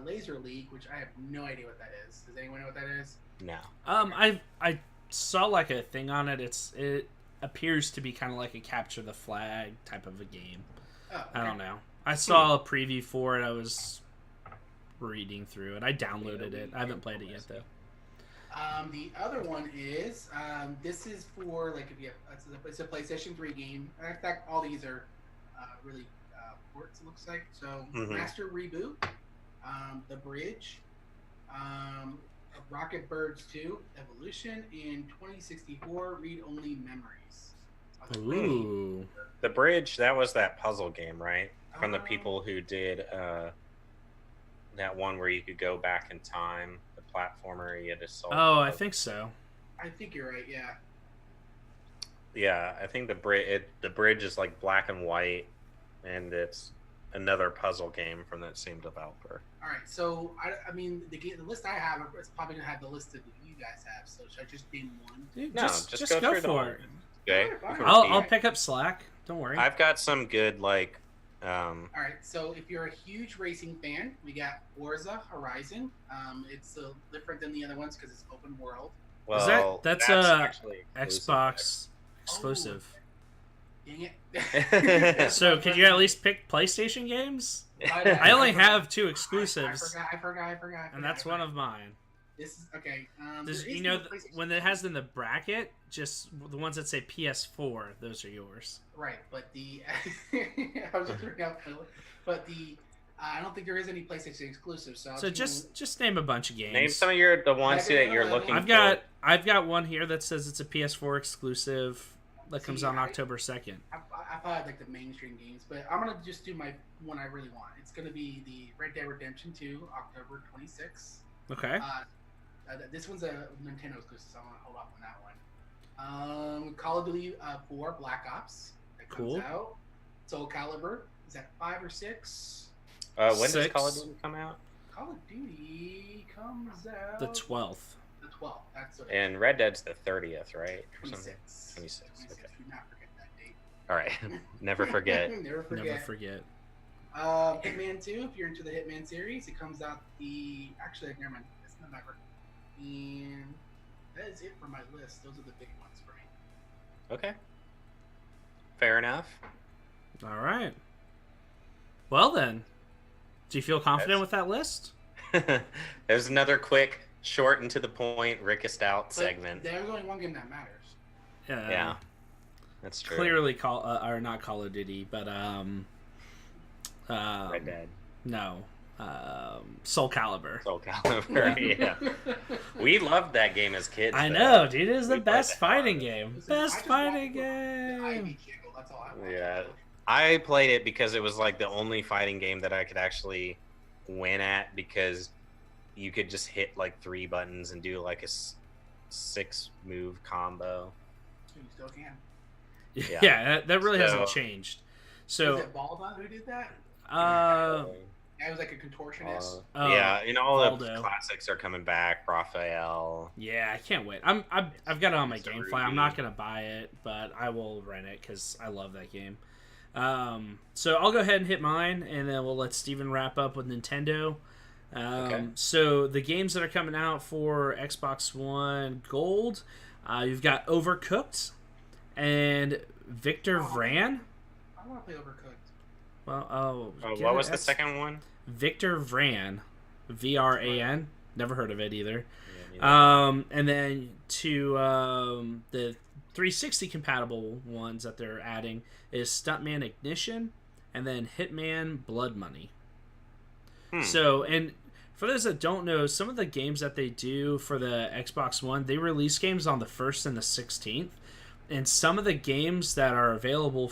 Laser League, which I have no idea what that is. Does anyone know what that is? No. I saw like a thing on it. It appears to be kind of like a capture the flag type of a game. Oh, I okay. don't know. I saw a preview for it. I was reading through it. I downloaded it. I haven't played it yet though. The other one is this is for like if you have, it's a PlayStation 3 game. In fact, all these are really ports. It looks like so. Mhm. Master Reboot, The Bridge, Rocket Birds 2, Evolution, and 2064 Read Only Memories. Ooh. The Bridge, that was that puzzle game, right? From the Um, people who did that one where you could go back in time, the platformer you had to solve. Oh, I think so. I think you're right. Yeah. Yeah, I think the bridge is like black and white, and it's another puzzle game from that same developer. All right. So I mean the list I have is probably gonna have the list that you guys have. So should I just name one? Dude, No, just just go go through the for whole- it. Okay. Fine, You can fine. repeat I'll it. pick up slack. Don't worry. I've got some good like All right, so if you're a huge racing fan, we got Forza Horizon. It's different than the other ones because it's open world. well that's actually exclusive. Xbox exclusive. Dang it! So could you at least pick PlayStation games? I only have 2 exclusives, I forgot. and that's one of mine. This is okay. Does, there you is know, no PlayStation- when it has in the bracket, just the ones that say PS4, those are yours. right, but the I was just bringing up, but the I don't think there is any PlayStation exclusive. So, I'll So just just name a bunch of games. Name some of the ones that you're looking I've got one here that says it's a PS4 exclusive that comes See, on I- October 2nd. I probably like the mainstream games, but I'm gonna just do my one I really want. It's gonna be the Red Dead Redemption 2, October 26th. Okay. This one's a Nintendo exclusive, so I'm gonna hold off on that one. Call of Duty 4 Black Ops that comes Cool. out. Soul Calibur is that 5 or 6? when does 6. Call of Duty come out? Call of Duty comes out The 12th. The 12th. That's what And Red Dead's the 30th, right? Or something? 26. 26, okay. Do not forget that date. All right. Never forget. Never forget. Never forget. Hitman 2, if you're into the Hitman series, it comes out actually, never mind. It's November. And that is it for my list. Those are the big ones for me. Okay. Fair enough. All right. Well then, do you feel confident with that list? There's another quick, short and to the point, Rickest out But segment. there's only one game that matters. Yeah, that's true. Clearly, or not Call of Duty, but Red Dead, no, Soul Calibur. Soul Calibur. Yeah, we loved that game as kids. I though. know, dude. It is the We played best that fighting hard. game. Listen, I Best just fighting want the Ivy game. jiggle, that's all I want. Yeah. I played it because it was like the only fighting game that I could actually win at because you could just hit like 3 buttons and do like a 6 move combo. You still can. Yeah, Yeah. that really hasn't So- changed. Was So, it Balda who did that? uh, Yeah, it was like a contortionist. Oh, yeah, you know all the Valdo. classics are coming back. Raphael. yeah, I can't wait. I've got it on my It's a GameFly. I'm Ruby. not gonna buy it, but I will rent it because I love that game. So I'll go ahead and hit mine, and then we'll let Steven wrap up with Nintendo. Okay. So the games that are coming out for Xbox One Gold, you've got Overcooked and Victor Vran. I want to play Overcooked. Well, Oh, get what it? was the second one? Victor Vran. VRAN. Never heard of it either. Yeah, And then to the 360 compatible ones that they're adding is Stuntman Ignition and then Hitman Blood Money. So, and for those that don't know, some of the games that they do for the Xbox One, they release games on the 1st and the 16th. And some of the games that are available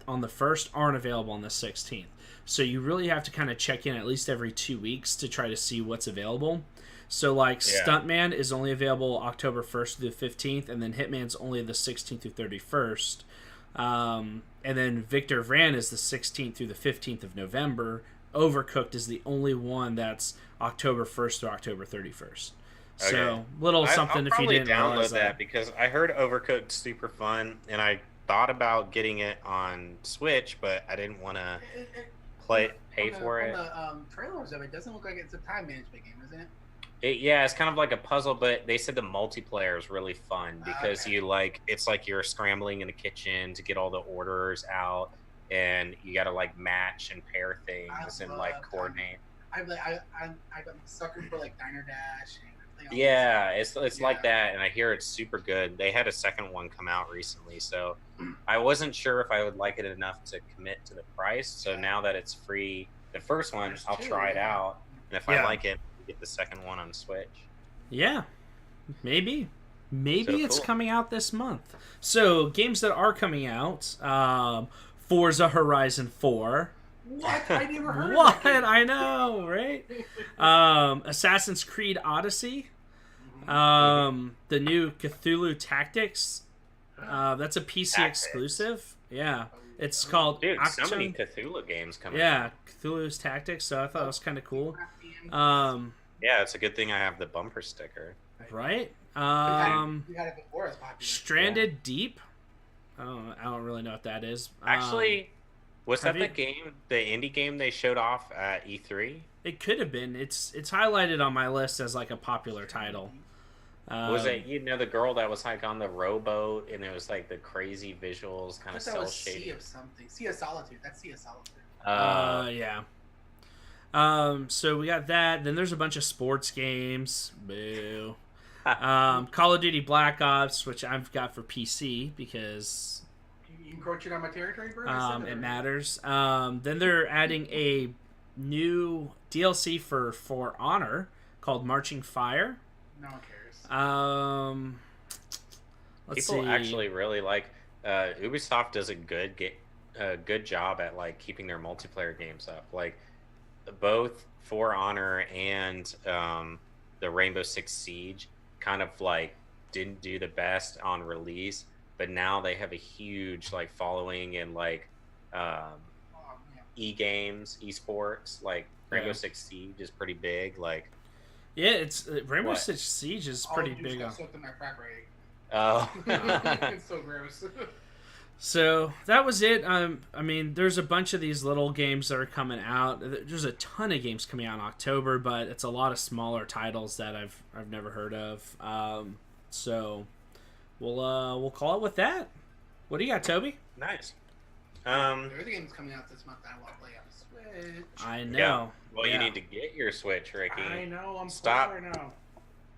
on the 1st aren't available on the 16th. So you really have to kind of check in at least every 2 weeks to try to see what's available. So, like, Stuntman is only available October 1st through the 15th, and then Hitman's only the 16th through 31st. And then Victor Vran is the 16th through the 15th of November. Overcooked is the only one that's October 1st through October 31st. Okay. So, little something I'll if you didn't download realize that because I heard Overcooked super fun, and I thought about getting it on Switch, but I didn't want to pay for it. On the trailers of it, doesn't look like it's a time management game, isn't it? Yeah, it's kind of like a puzzle, but they said the multiplayer is really fun because Okay. it's like you're scrambling in the kitchen to get all the orders out, and you got to like match and pair things and like coordinate. I'm a sucker for like Diner Dash. And Yeah, it's like that, and I hear it's super good. They had a second one come out recently, so I wasn't sure if I would like it enough to commit to the price. So now that it's free, the first one, There's I'll two, try it yeah. out, and if Yeah. I like it, I'll get the second one on Switch. Yeah, maybe So it's cool. coming out this month. So games that are coming out: Forza Horizon 4. What? I never heard What? of that game. I know, right? Assassin's Creed Odyssey. The new Cthulhu Tactics. That's a PC Tactics. exclusive. Yeah, it's called Dude, so Octo- many Cthulhu games coming Yeah, out. Cthulhu's Tactics. So I thought it was kind of cool. Yeah, it's a good thing I have the bumper sticker. Right? We had it before it's popular. Stranded Deep. Oh, I don't really know what that is. Actually, was have that the you- game, the indie game they showed off at E3? It could have been. It's highlighted on my list as like a popular title. Was it, the girl that was like on the rowboat and it was like the crazy visuals, kind I of thought that cell was Sea shaded? of something. Sea of Solitude. That's Sea of Solitude. Yeah. So we got that. Then there's a bunch of sports games. Boo. Call of Duty Black Ops, which I've got for PC because You encroaching on my territory, bro? I said it that. matters. Then they're adding a new DLC for Honor called Marching Fire. No one cares. Let's People see. actually really like Ubisoft does a good job at like keeping their multiplayer games up. Like both For Honor and the Rainbow Six Siege kind of like didn't do the best on release, but now they have a huge like following in like Yeah. e-games, esports. Like Rainbow Yeah. Six Siege is pretty big. Like Yeah, it's Rainbow What? Six Siege is All pretty dudes big got on. soaked in that crack rating. oh, It's so gross. So that was it. I mean, there's a bunch of these little games that are coming out. There's a ton of games coming out in October, but it's a lot of smaller titles that I've never heard of. So we'll call it with that. What do you got, Toby? nice. There's a game's coming out this month that I want to play on Switch. I know. Yeah. Well, Yeah. you need to get your Switch, Ricky. I know, I'm Stop. poor now.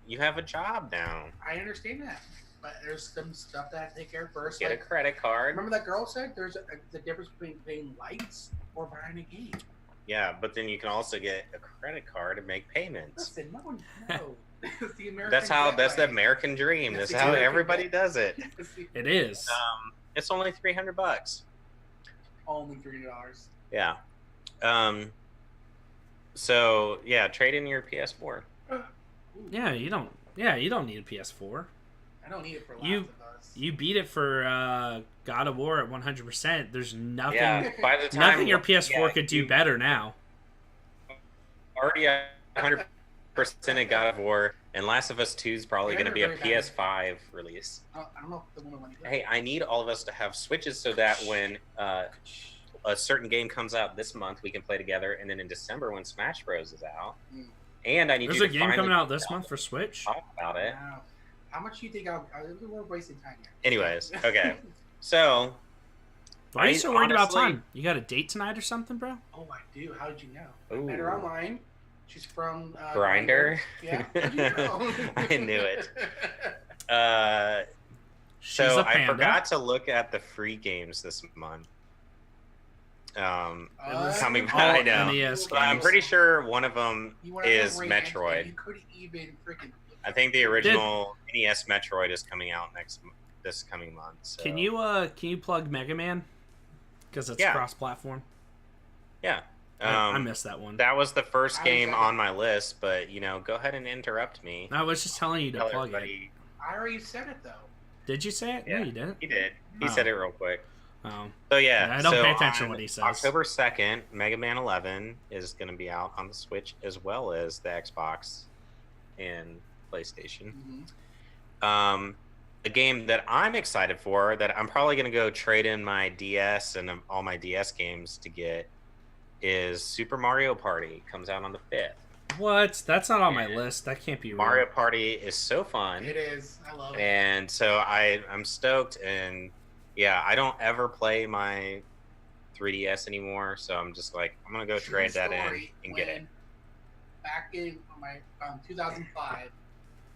You have a job now. I understand that. But there's some stuff that I have to take care of first. Get a Like, credit card. remember that girl said there's the difference between paying lights or buying a game. Yeah, but then you can also get a credit card and make payments. Listen, no. It's the American That's the way. American dream. That's That's the how American everybody way. does it. It's the- It is. It's only $300. Only $3. Yeah. So yeah, trade in your PS4. Yeah, you don't need a PS4. I don't need it for You- Last of Us. You beat it for God of War at 100%. There's nothing Yeah. By the time nothing your PS4 yeah, could do you better now. Already 100% in God of War, and Last of Us 2 is probably Yeah, going to be a very bad. PS5 release. I don't know if the woman went. Hey, I need all of us to have Switches so that when a certain game comes out this month, we can play together, and then in December when Smash Bros is out, Mm. and I need There's you a to game finally coming out this month for Switch. talk about it. Wow. How much do you think we're wasting time here? Anyways, okay. So Why are you I so worried about honestly- time? You got a date tonight or something, bro? Oh, I do. How did you know? I Ooh. met her online. She's from Grindr. Yeah. How'd you know? I knew it. She's So a I panda. forgot to look at the free games this month. Coming all I know. NES But I'm games. pretty sure one of them You went on a is rant, and Metroid. You could even freaking. I think the original NES Metroid is coming out this coming month. So. Can you plug Mega Man? Because it's Yeah. cross-platform. Yeah. I missed that one. That was the first I was game like- on my list, but go ahead and interrupt me. I was just telling you to Tell plug it. everybody- I already said it though. Did you say it? No, Yeah. you didn't. He did. He Oh. said it real quick. Oh, So yeah, I don't so pay attention to on what he says. October 2nd, Mega Man 11 is going to be out on the Switch as well as the Xbox and PlayStation. A game that I'm excited for, that I'm probably going to go trade in my DS and all my DS games to get, is Super Mario Party. Comes out on the 5th. what? That's not on my list. That can't be real. Mario Party is so fun. It is. I love it. And so I'm stoked, and yeah, I don't ever play my 3DS anymore, so I'm just like, I'm gonna go True trade that in story, and get it. when Back in 2005,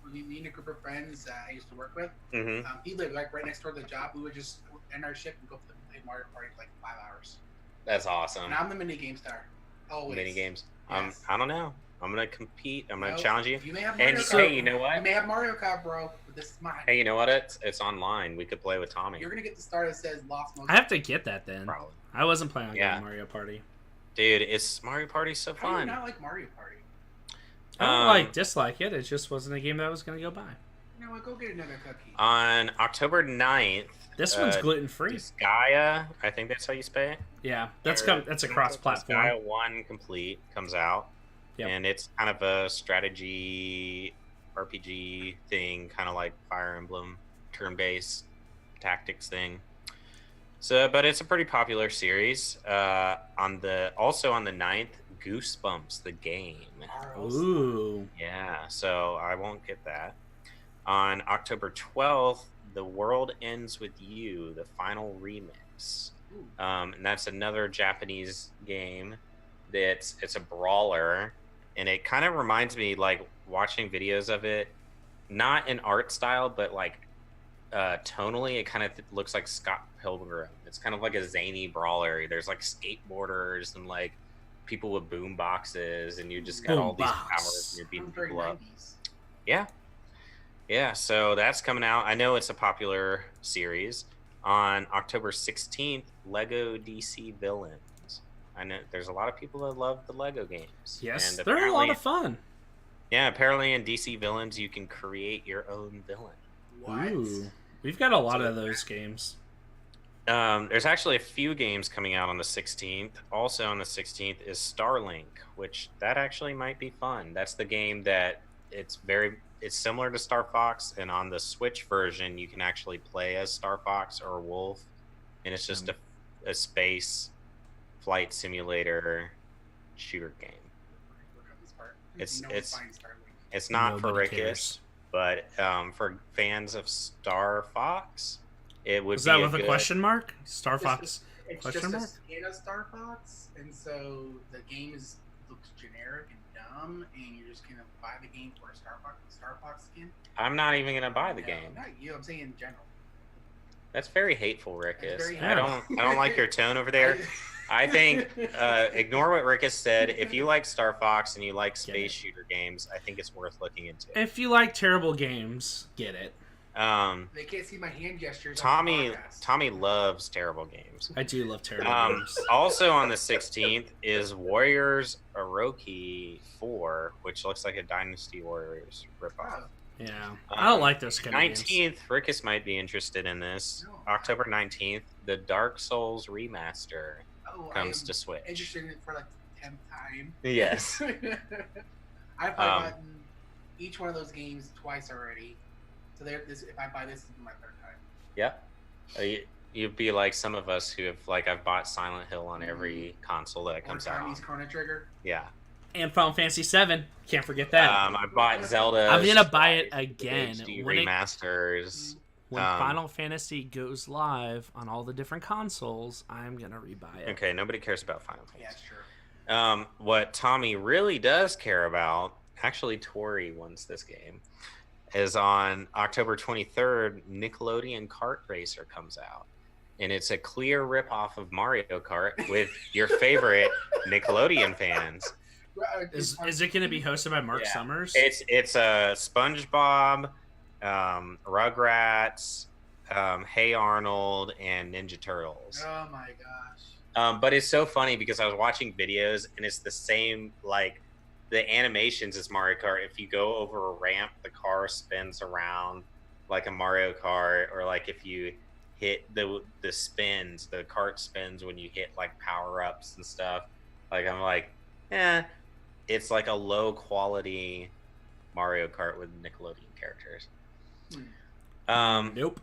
when me and a group of friends I used to work with, Hmm. he lived like right next door to the job. We would just end our shift and go play Mario Party for like 5 hours. That's awesome. And I'm the mini game star. Always. Mini games. Yes. I don't know. I'm gonna compete. I'm gonna No, challenge you. You may have And Mario so- Kart. hey, you know You what? may have Mario Kart, bro, but this is mine. Hey, you know what? It's online. We could play with Tommy. You're gonna get the star that says Lost Motion. I have to get that then. Probably. I wasn't planning on Yeah. getting Mario Party. Dude, it's Mario Party so How do you fun. not like Mario Party? I don't Um, dislike it. It just wasn't a game that I was going to go buy. You know what? Go get another cookie. On October 9th, This one's uh, gluten free. Gaia, I think that's how you say it. Yeah, that's Or- that's a cross Gaia platform. 1 Complete comes out. Yep. And it's kind of a strategy RPG thing, kind of like Fire Emblem, turn-based tactics thing. So, but it's a pretty popular series. Also on the 9th, Goosebumps the game. Ooh. Yeah, so I won't get that. On October 12th, The World Ends With You, the final remix. Ooh. And that's another Japanese game. It's a brawler, and it kind of reminds me, like, watching videos of it, not in art style, but like tonally, it kind of looks like Scott Pilgrim. It's kind of like a zany brawler. There's like skateboarders and like people with boom boxes, and you just got all these Boombox. powers and you're beating Sounds very people up. 90s. Yeah, so that's coming out. I know it's a popular series. On October 16th, Lego DC Villains. I know there's a lot of people that love the Lego games. Yes, and they're a lot apparently- of fun. Yeah, apparently in DC Villains, you can create your own villain. What? Ooh. We've got a lot of those games. There's actually a few games coming out on the 16th. Also on the 16th is Starlink, which that actually might be fun. That's the game that it's similar to Star Fox, and on the Switch version, you can actually play as Star Fox or Wolf, and it's just a space flight simulator shooter game. Look up this part. It's- No one it's- finds Starlink. It's not for Nobody Rickus, cares. but for fans of Star Fox, it would Was be that with a good- question mark? Star Fox? It's Question just mark? a skin of Star Fox, and so the game looks generic and dumb, and you're just gonna buy the game for a Star Fox skin. I'm not even gonna buy the No, game. Not you. I'm saying in general. That's very hateful, Rickus. very I don't like your tone over there. I think ignore what Rickus said. If you like Star Fox and you like space shooter games, I think it's worth looking into. If you like terrible games, get it. They can't see my hand gestures. on the Tommy podcast. loves terrible games. I do love terrible games. Also on the 16th is Warriors Orochi 4, which looks like a Dynasty Warriors ripoff. Oh, Yeah. I don't like those kind of games. 19th, Rickus might be interested in this. No. October 19th, the Dark Souls remaster oh, comes I to am Switch. interested in it for like the 10th time. Yes. I've gotten each one of those games twice already. So if I buy this, this is my third time. Yeah. You'd be like some of us who have, like, I've bought Silent Hill on every console that it comes out on. Tommy's Chrono Trigger. Yeah. And Final Fantasy VII. Can't forget that. I bought Zelda. I'm gonna buy it again HD when it- remasters. when Final Fantasy goes live on all the different consoles, I'm going to rebuy it. Okay, nobody cares about Final Yeah, Fantasy. sure. What Tommy really does care about, actually, Tori wins this game, is on October 23rd, Nickelodeon Kart Racer comes out. And it's a clear ripoff of Mario Kart with your favorite Nickelodeon fans. Is it going to be hosted by Mark Yeah. Summers? It's a SpongeBob, Rugrats, Hey Arnold, and Ninja Turtles. Oh my gosh. But it's so funny because I was watching videos and it's the same, like the animations as Mario Kart. If you go over a ramp, the car spins around like a Mario Kart, or like if you hit the spins, the cart spins when you hit like power ups and stuff. Like I'm like, it's like a low quality Mario Kart with Nickelodeon characters. Nope.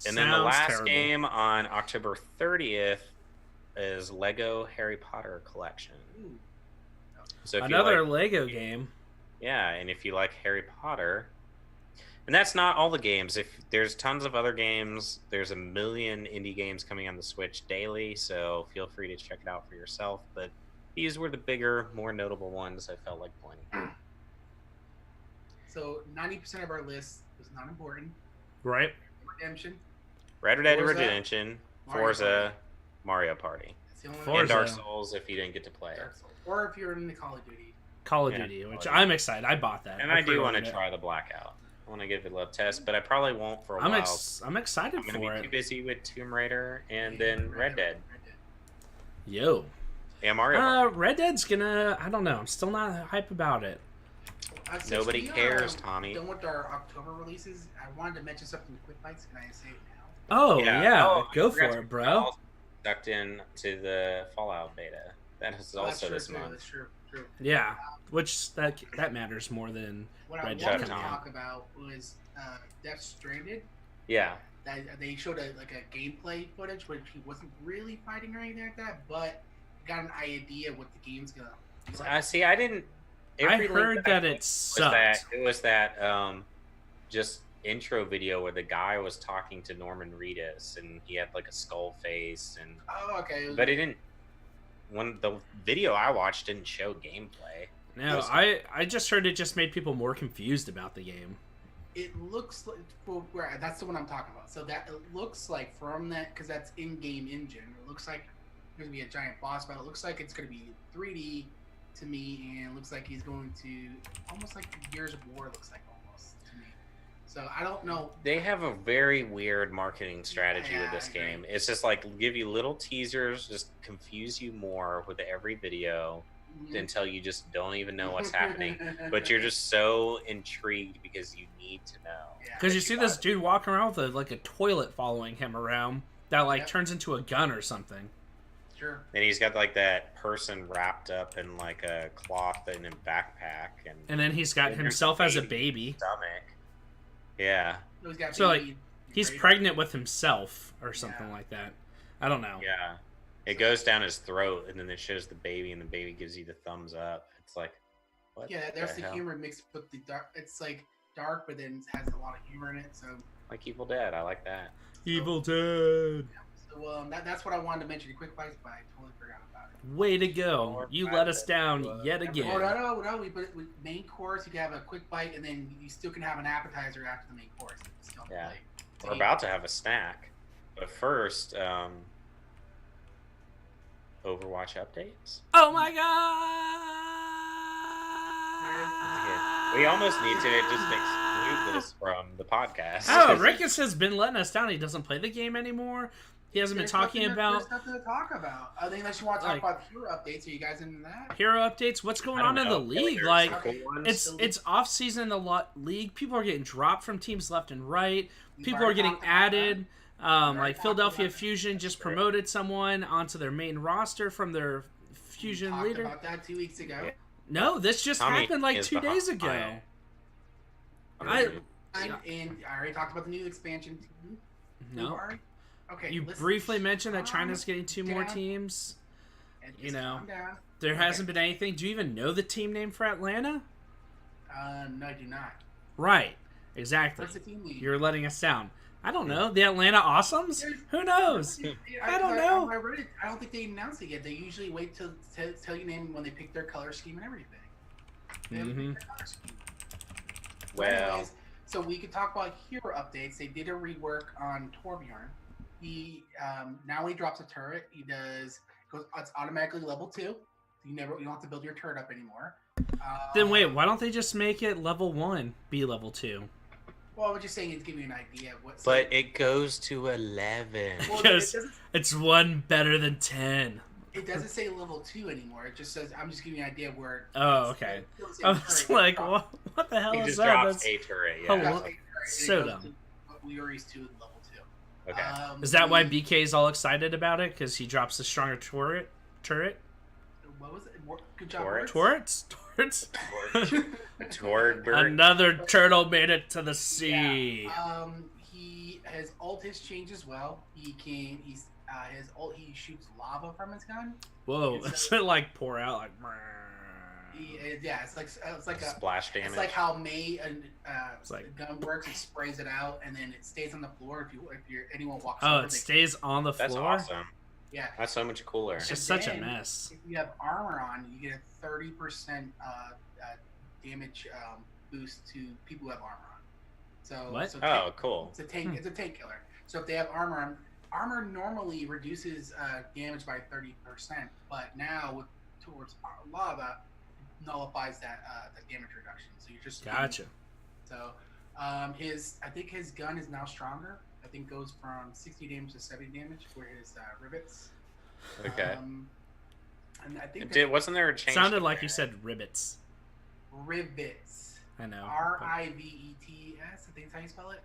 And then the Sounds last terrible. game on October 30th is Lego Harry Potter Collection. Ooh. So if Another you like, Lego game. yeah, and if you like Harry Potter, and that's not all the games. If there's tons of other games, there's a million indie games coming on the Switch daily. So feel free to check it out for yourself. But these were the bigger, more notable ones I felt like pointing. So 90% of our list was not important. Right? Redemption. Red Dead Forza, Redemption, Mario Forza, Mario Party, That's the only Forza. and Dark Souls if you didn't get to play it. Dark Souls. Or if you're in the Call of Duty. Call of Yeah, Duty, which Call of I'm excited. I bought that. And I do want pre-ordered to it. try the Blackout. I want to give it a little test, but I probably won't for a I'm while. I'm excited I'm going to for be it. too busy with Tomb Raider and then Red Dead. Yo. Yeah, Mario Party. Red Dead's gonna. I don't know. I'm still not hype about it. Since Nobody we are cares, Tommy. Done with our October releases, I wanted to mention something quick bites. Can I say it now? Oh yeah, Oh, I go forgot for to- it, bro. Sucked in to the Fallout beta. That is Oh, that's also true, this too. month. That's true. True. Yeah, which that matters more than What I Red Dead wanted to Tom. talk about was Death Stranded. Yeah. They showed a gameplay footage, which he wasn't really fighting or anything like that, but got an idea what the game's gonna be like. I see. I didn't. I every link heard I that clicked it sucked. It was that just intro video where the guy was talking to Norman Reedus and he had like a skull face and Oh, okay. but it didn't. When the video I watched didn't show gameplay. No, I just heard it just made people more confused about the game. It looks like that's the one I'm talking about. So that it looks like from that, because that's in-game engine. It looks like there's gonna be a giant boss battle. It looks like it's gonna be 3D to me, and it looks like he's going to almost like Gears of War. Looks like almost to me. So I don't know. They have a very weird marketing strategy Yeah, with this I agree. game. It's just like give you little teasers, just confuse you more with every video until you just don't even know what's happening. But you're just so intrigued because you need to know. Yeah. Because you see this dude walking around with a toilet following him around that Yep. turns into a gun or something. Sure. And he's got like that person wrapped up in like a cloth and a backpack And then he's got And there's himself a as a baby. baby. stomach. Yeah, He's got So, like, baby He's Kratos. pregnant with himself or something Yeah. like that. I don't know. yeah. It goes down his throat, and then it shows the baby, and the baby gives you the thumbs up. It's like, what? Yeah, there's the hell? humor mixed with the dark. It's like dark, but then it has a lot of humor in it. So, Like Evil Dead. I like that. Evil Dead. that's what I wanted to mention. The quick bites, but I totally forgot about it. Way to go. You let us down yet Oh again. no! We put it with main course. You can have a quick bite, and then you still can have an appetizer after the main course. It's still Yeah. like- We're about to have a snack, but first, Overwatch updates. Oh my god! We almost need to just exclude this from the podcast. Oh, Rickus has been letting us down. He doesn't play the game anymore. He hasn't been There's talking nothing about There's nothing to talk about. I think unless you want to talk Like- about hero updates. Are you guys into that? hero updates. What's going I on don't in the know. league? There's Like, some cool ones. it's off season in the league. People are getting dropped from teams left and right. We've People are already getting talked about added. already Like talked Philadelphia about that. Fusion just That's great. promoted someone onto their main roster from their that. We Fusion talked leader. about that 2 weeks ago. Yeah. No, this just Tommy happened like is 2 days behind. ago. I- And I already talked about the new expansion team. No, Already? Okay. you listen, briefly mentioned that calm China's getting 2 more down. teams. and you just know. calm down. There Okay. hasn't been anything. Do you even know the team name for Atlanta? No, I do not. Right. Exactly. What's the team name? You're letting us down. I don't know. The Atlanta Awesomes? Who knows? I don't know. I read it. I don't think they announced it yet. They usually wait till tell you name when they pick their color scheme and everything. They haven't picked their color scheme. Well, Anyways, so we could talk about hero updates. They did a rework on Torbjorn. He now when he drops a turret, it's automatically level 2. You don't have to build your turret up anymore. Then wait, why don't they just make it level 1, be level 2? Well, I was just saying to give you an idea of what. but it goes to 11. Well, Because it's 1 better than 10. it doesn't say level 2 anymore. It just says I'm just giving you an idea of where. Oh, okay. I was like, what the hell He is just that? drops That's a turret. Oh, Yeah. well, so dumb. We already to level 2. Okay. Is that why BK is all excited about it? Because he drops the stronger turret? What was it? Good job. Turret? words. Turrets? Tordberg. Another turtle made it to the sea. Yeah. His ult has changed as well. His ult, he shoots lava from his gun. Whoa, It's it's like pour out like. It's like a Splash damage. It's like how May It's like- gun works. It sprays it out and then it stays on the floor. If anyone walks Oh, over, it stays on the That's floor. awesome. Yeah. That's so much cooler. It's just And such a then, mess. If you have armor on, you get a 30% damage boost to people who have armor on. So What? So Oh, cool. It's a tank. It's a tank killer. So if they have armor on, armor normally reduces damage by 30%, but now towards lava, it nullifies that damage reduction. So you're just Gotcha. So I think his gun is now stronger. I think goes from 60 damage to 70 damage for his rivets. Okay. And I think Wasn't there a change? Sounded to like that? you said ribbits. rivets. I know. Rivets. I think that's how you spell it.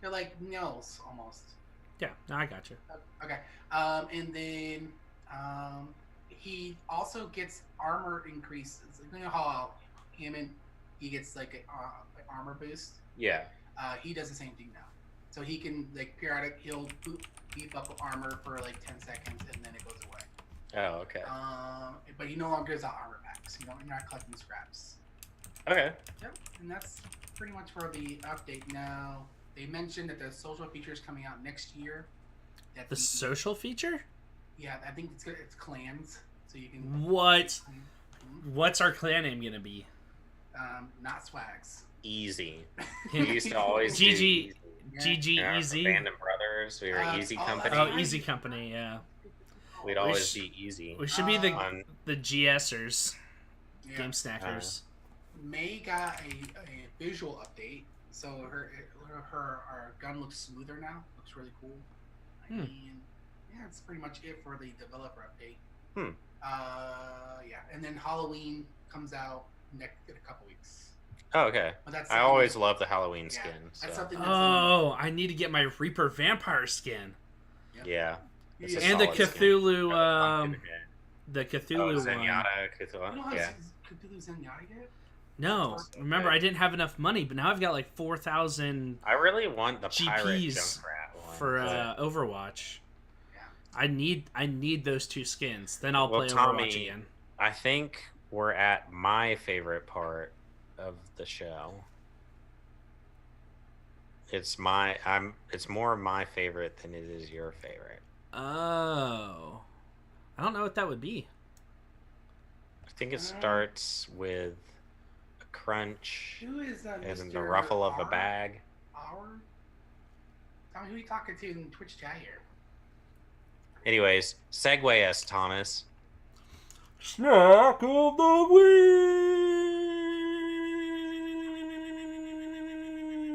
They're like nails almost. Yeah, no, I got you. Okay. And then he also gets armor increase. You know how Hammond he gets like an armor boost. Yeah. He does the same thing now. So he can he'll beef up armor for like 10 seconds and then it goes away. Oh, okay. But he no longer has armor packs. You're not collecting scraps. Okay. Yep. And that's pretty much for the update. Now they mentioned that the social feature is coming out next year. That The social feature? Yeah, I think it's clans, so you can. What? What's our clan name gonna be? Not swags. Easy. We used to always do GG. easy. GG You know, Easy. Random Brothers. We were Easy Company. Oh, Easy Company. Yeah. We'd always be easy. We should be On the GSers, Yeah. Game Snackers. May got a visual update, so her gun looks smoother now. Looks really cool. And yeah, that's pretty much it for the developer update. Yeah, and then Halloween comes out in a couple weeks. Oh, okay. But that's I something always that- love the Halloween yeah, skin. That's So. something that's Oh, I need to get my Reaper Vampire skin. Yeah. It's a And the solid skin. Cthulhu, Got the oh, Cthulhu one. Zenyatta, You Cthulhu. don't have Yeah. Cthulhu Zenyatta yet? No, remember I didn't have enough money, but now I've got like 4,000 I really want the pirate GPs Junkrat one. for Overwatch. Yeah. I need those 2 skins. Then I'll Well, play Tommy, Overwatch again. I think we're at my favorite part of the show. It's more my favorite than it is your favorite. Oh, I don't know what that would be. I think it starts with a crunch Who is that? and Mr. the ruffle of a R? bag. Howard? Tell me who you talking to in Twitch chat here. Anyways, segue us, Thomas. Snack of the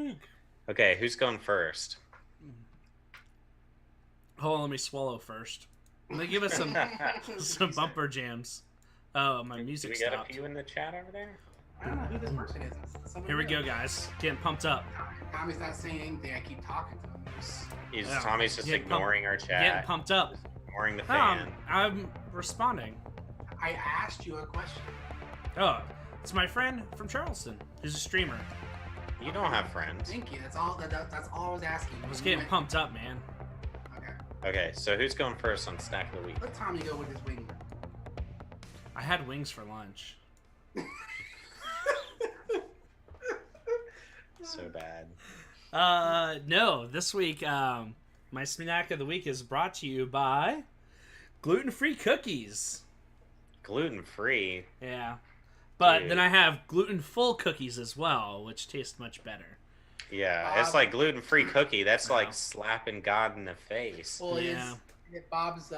week. Okay, who's going first? Hold on, let me swallow first. Let me give us some bumper jams. Oh, my Do music we got stopped. a few in the chat over there? I don't know who this person is. Someone Here we new. go, guys. Getting pumped up. Tommy's not saying anything. I keep talking to him. Yeah. Tommy's just Getting ignoring our Getting chat, pumped up. ignoring the fan. I'm responding. I asked you a question. Oh, it's my friend from Charleston, who's a streamer. You don't have friends. Thank you. That's all. That's all I was asking. I was getting pumped up, man. Okay. Okay, so who's going first on Snack of the Week? Let Tommy go with his wing. I had wings for lunch. So bad. No, this week, my snack of the week is brought to you by gluten-free cookies. Gluten-free. Yeah. But Dude. then I have gluten-full cookies as well, which taste much better. Yeah, it's like gluten-free cookie. That's Wow. like slapping God in the face. Well, Yeah. Bob's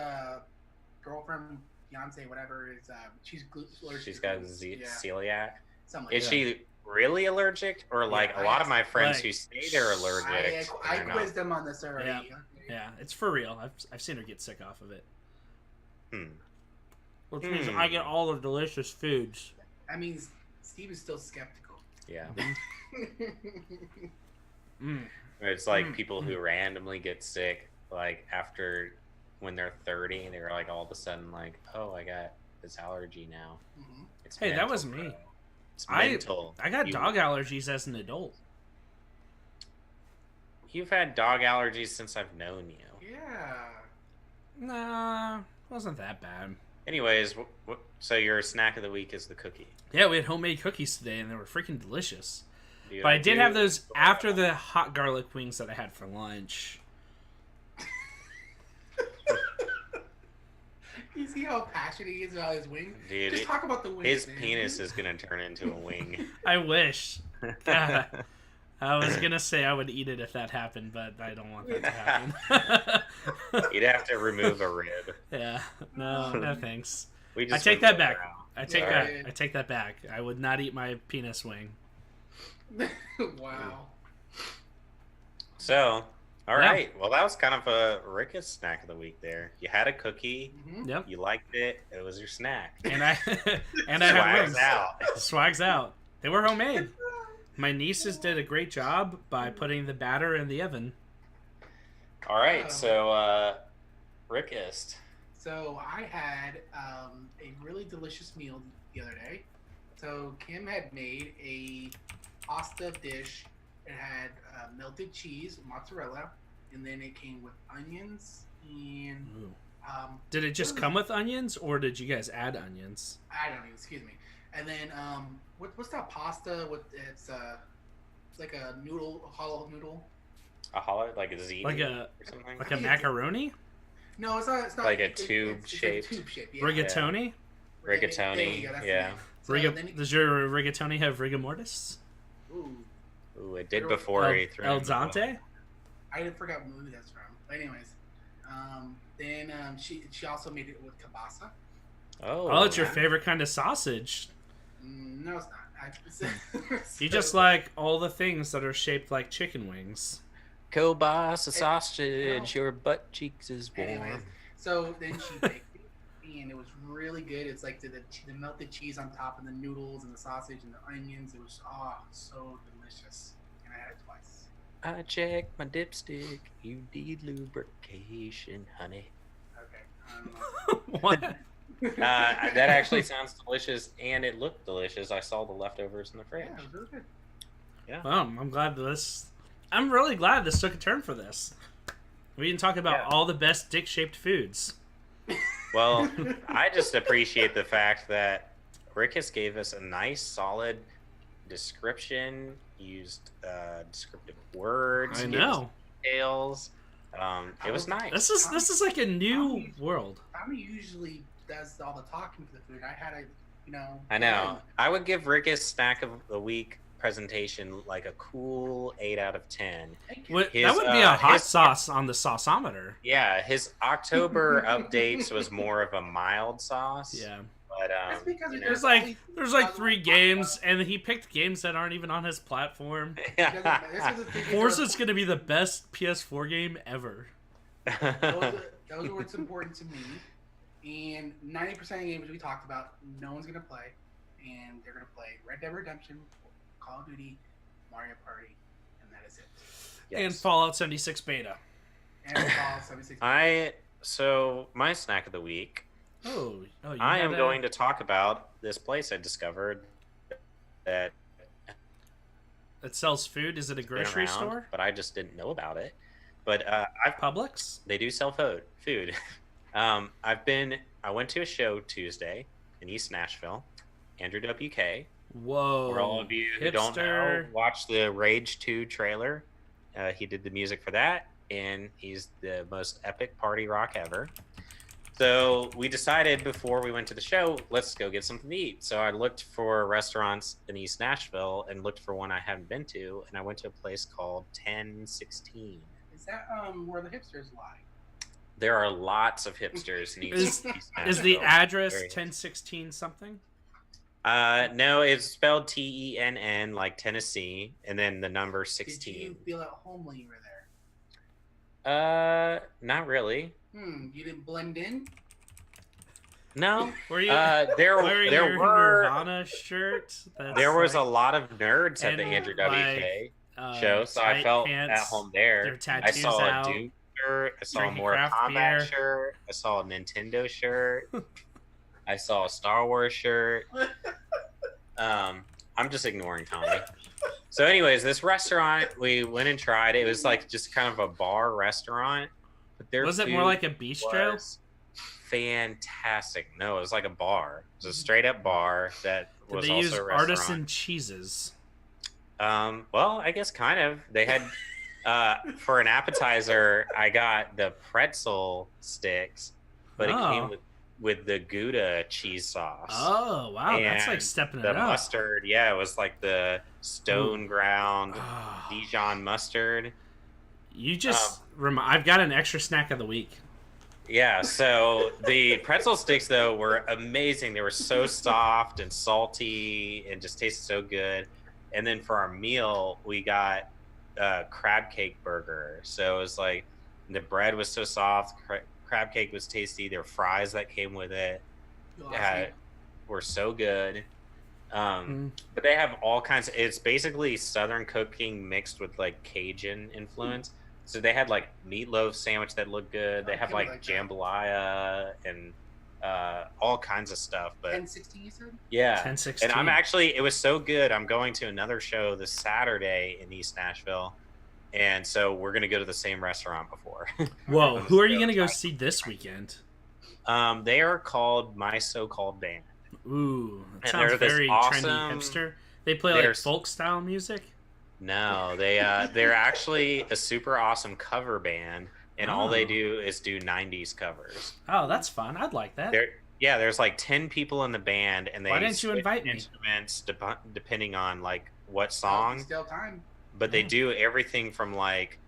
girlfriend, fiance, whatever, is she's allergic. She's to got gluten. celiac. Something like Is that. she really allergic, or like Yeah, a lot of my friends like- who say they're allergic? I they're not? quizzed them on this already. Yeah. Okay. Yeah, it's for real. I've seen her get sick off of it. Which means Hmm. I get all the delicious foods. That means Steve is still skeptical. Yeah, Mm. it's like people who randomly get sick, like after when they're 30, and they're like all of a sudden like, oh, I got this allergy now. Mhm. It's Hey, that mental, was me. bro. It's I- mental. I got You- dog allergies as an adult. You've had dog allergies since I've known you. Yeah. Nah, wasn't that bad. Anyways, so your snack of the week is the cookie. Yeah, we had homemade cookies today, and they were freaking delicious. Dude, But I did do- have those after the hot garlic wings that I had for lunch. You see how passionate he is about his wing? Dude, Just talk about the wing. his penis is gonna turn into a wing. I wish. God, I was gonna say I would eat it if that happened, but I don't want that to happen. You'd have to remove a rib. Yeah, no thanks. We I just take went that back. around. I take Yeah. that. I take that back. I would not eat my penis wing. Wow. So, all Yeah. right. Well, that was kind of a Rickus snack of the week. There, you had a cookie. Mhm. Yep. You liked it. It was your snack. And I and I have Swags wings. out. Swags out. They were homemade. My nieces did a great job by putting the batter in the oven. All right. So, Rickus. So I had a really delicious meal the other day. So Kim had made a pasta dish. It had melted cheese, mozzarella, and then it came with onions and Ooh. it Did it just come with onions, or did you guys add onions? I don't know. Excuse me. And then what's that pasta? It's like a noodle, a hollow noodle. A hollow, like a ziti Like a or something. like a macaroni, No, it's not. It's not Like a it's tube-shaped? a tube shape. Yeah. rigatoni. Rigatoni, There you go, that's the yeah. name. So then Riga- does your rigatoni have rigor mortis? ooh, Ooh, it did before he threw El it in the bowl. Dante. I forgot what movie that's from. But anyways, then she also made it with kielbasa. Oh, it's your yeah. favorite kind of sausage. No, it's not. You just like all the things that are shaped like chicken wings. Kielbasa sausage, your butt cheeks is Anyways, so then she baked it, and it was really good. It's like the melted cheese on top, and the noodles, and the sausage, and the onions. It was so delicious, and I had it twice. I checked my dipstick. You need lubrication, honey. Okay. I don't know. What? That actually sounds delicious, and it looked delicious. I saw the leftovers in the fridge. Yeah, it was really good. Well, I'm glad this. I'm really glad this took a turn for this. We can talk about Yeah. all the best dick-shaped foods. Well, I just appreciate the fact that Rickus gave us a nice, solid description, used descriptive words, I gave us know. details. It was nice. This is like a new world. Tommy usually does all the talking for the food. I had I know. I would give Rickus snack of the week presentation like a cool 8 out of 10. Thank you. That His, would be a hot his- sauce on the sauceometer. Yeah, his October updates was more of a mild sauce. Yeah. But That's because you know. There's like 3 games, and he picked games that aren't even on his platform. Forza's gonna be the best PS4 game ever. Those are what's important to me. And 90% of the games we talked about, no one's gonna play, and they're gonna play Red Dead Redemption, Call of Duty, Mario Party, and that is it. And Fallout 76 beta. And Fallout 76. So my snack of the week, Oh, you I had am going to talk about this place I discovered that It sells food. Is it a been grocery around, store? but I just didn't know about it. But Publix? they do sell food. I went to a show Tuesday in East Nashville, Andrew WK. Whoa. For all of you who don't know, hipster. watch the Rage 2 trailer. He did the music for that, and he's the most epic party rock ever. So we decided before we went to the show, let's go get something to eat. So I looked for restaurants in East Nashville and looked for one I haven't been to, and I went to a place called 1016. Is that where the hipsters lie? There are lots of hipsters in East Nashville. Is the address Very- 1016 something? No, it's spelled Tenn, like Tennessee, and then the number Did 16. you feel at home when you were there? Not really. You didn't blend in? No. Were you There wearing your were Nirvana shirt? That's there was a like, lot of nerds at the and, Andrew WK like, show, so I tight felt pants, at home there. their I tattoos saw out, a Doom shirt. I saw a drinking Mortal craft Kombat beer. shirt. I saw a Nintendo shirt. I saw a Star Wars shirt. I'm just ignoring Tommy. So, anyways, this restaurant we went and tried. It was like just kind of a bar restaurant. But their Was it more food like a bistro? was fantastic. No, it was like a bar. It was a straight up bar that Did was they also use a restaurant. artisan cheeses? Well, I guess kind of. They had for an appetizer, I got the pretzel sticks, but it Oh. came with the Gouda cheese sauce. Oh wow, that's like And stepping the it up. mustard, yeah, it was like the stone ground Oh, Dijon mustard. you just I've got an extra snack of the week. Yeah, so the pretzel sticks though were amazing. They were so soft and salty and just tasted so good. And then for our meal, we got a crab cake burger. So it was like the bread was so soft, crab cake was tasty. Their fries that came with it were so good. But they have all kinds of, it's basically Southern cooking mixed with like Cajun influence. So they had like meatloaf sandwich that looked good. They have like jambalaya and all kinds of stuff. But 1016, you said? yeah, 1016. and I'm actually, it was so good. I'm going to another show this Saturday in East Nashville. And so we're going to go to the same restaurant before. Whoa, who are you gonna go see this weekend? They are called My So-Called Band. Ooh, that And sounds they're this very awesome- trendy hipster. They play like they're- folk style music. No, they're actually a super awesome cover band, and all they Oh. do is do 90s covers. Oh, that's fun. I'd like that. There's like 10 people in the band, and they Why didn't you switch invite me? instruments depending on like what Song? song. Still time. But they do everything from like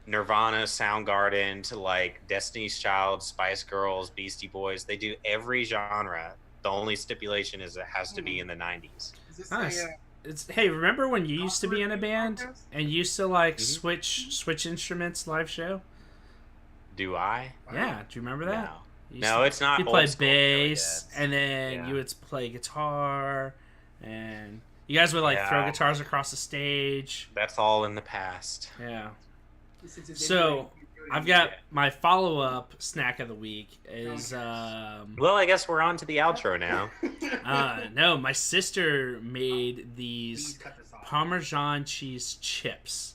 Nirvana, Soundgarden to like Destiny's Child, Spice Girls, Beastie Boys. They do every genre. The only stipulation is it has to be in the 90s. Is this Nice. a, Hey, remember when you used to be in a band podcast? and used to like Mhm. switch instruments live show? Do I? Yeah, do you remember that? No. You used No, to- it's not. you old play school really bass, yet. and then Yeah. you would play guitar, and you guys would like throw Yeah. guitars across the stage. That's all in the past. Yeah. This is So, I've got Yeah. my follow-up snack of the week is Well, I guess we're on to the outro now. no, my sister made Please these cut this off. Parmesan cheese chips,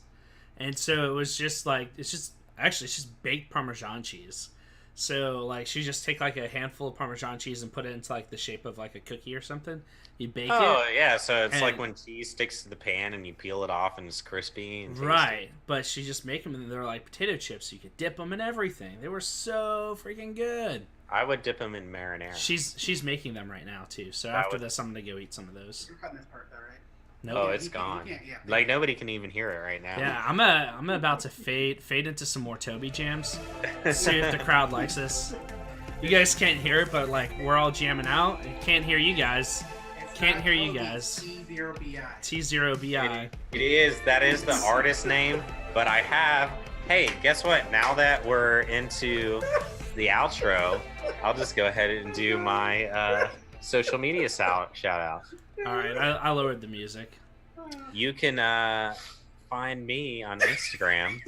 and so it was just like it's just baked Parmesan cheese. So like she just take like a handful of Parmesan cheese and put it into like the shape of like a cookie or something. You bake Oh it, yeah, so it's like And- when cheese sticks to the pan and you peel it off and it's crispy. And tasty. right? But she just make them and they're like potato chips. You could dip them in everything. They were so freaking good. I would dip them in marinara. She's making them right now too. So That after would- this, I'm gonna go eat some of those. You're cutting this part though, right? Nope. Oh, Yeah, it's you can't- gone. you can't- yeah. Like nobody can even hear it right now. Yeah, I'm about to fade into some more Toby jams. See if the crowd likes this. You guys can't hear it, but like we're all jamming out. And can't hear you guys. It's Can't not hear you Toby, guys. T0BI. T0BI. It is. That is the artist name. But I have. Hey, guess what? Now that we're into the outro, I'll just go ahead and do my social media shout out. All right, I lowered the music. You can find me on Instagram.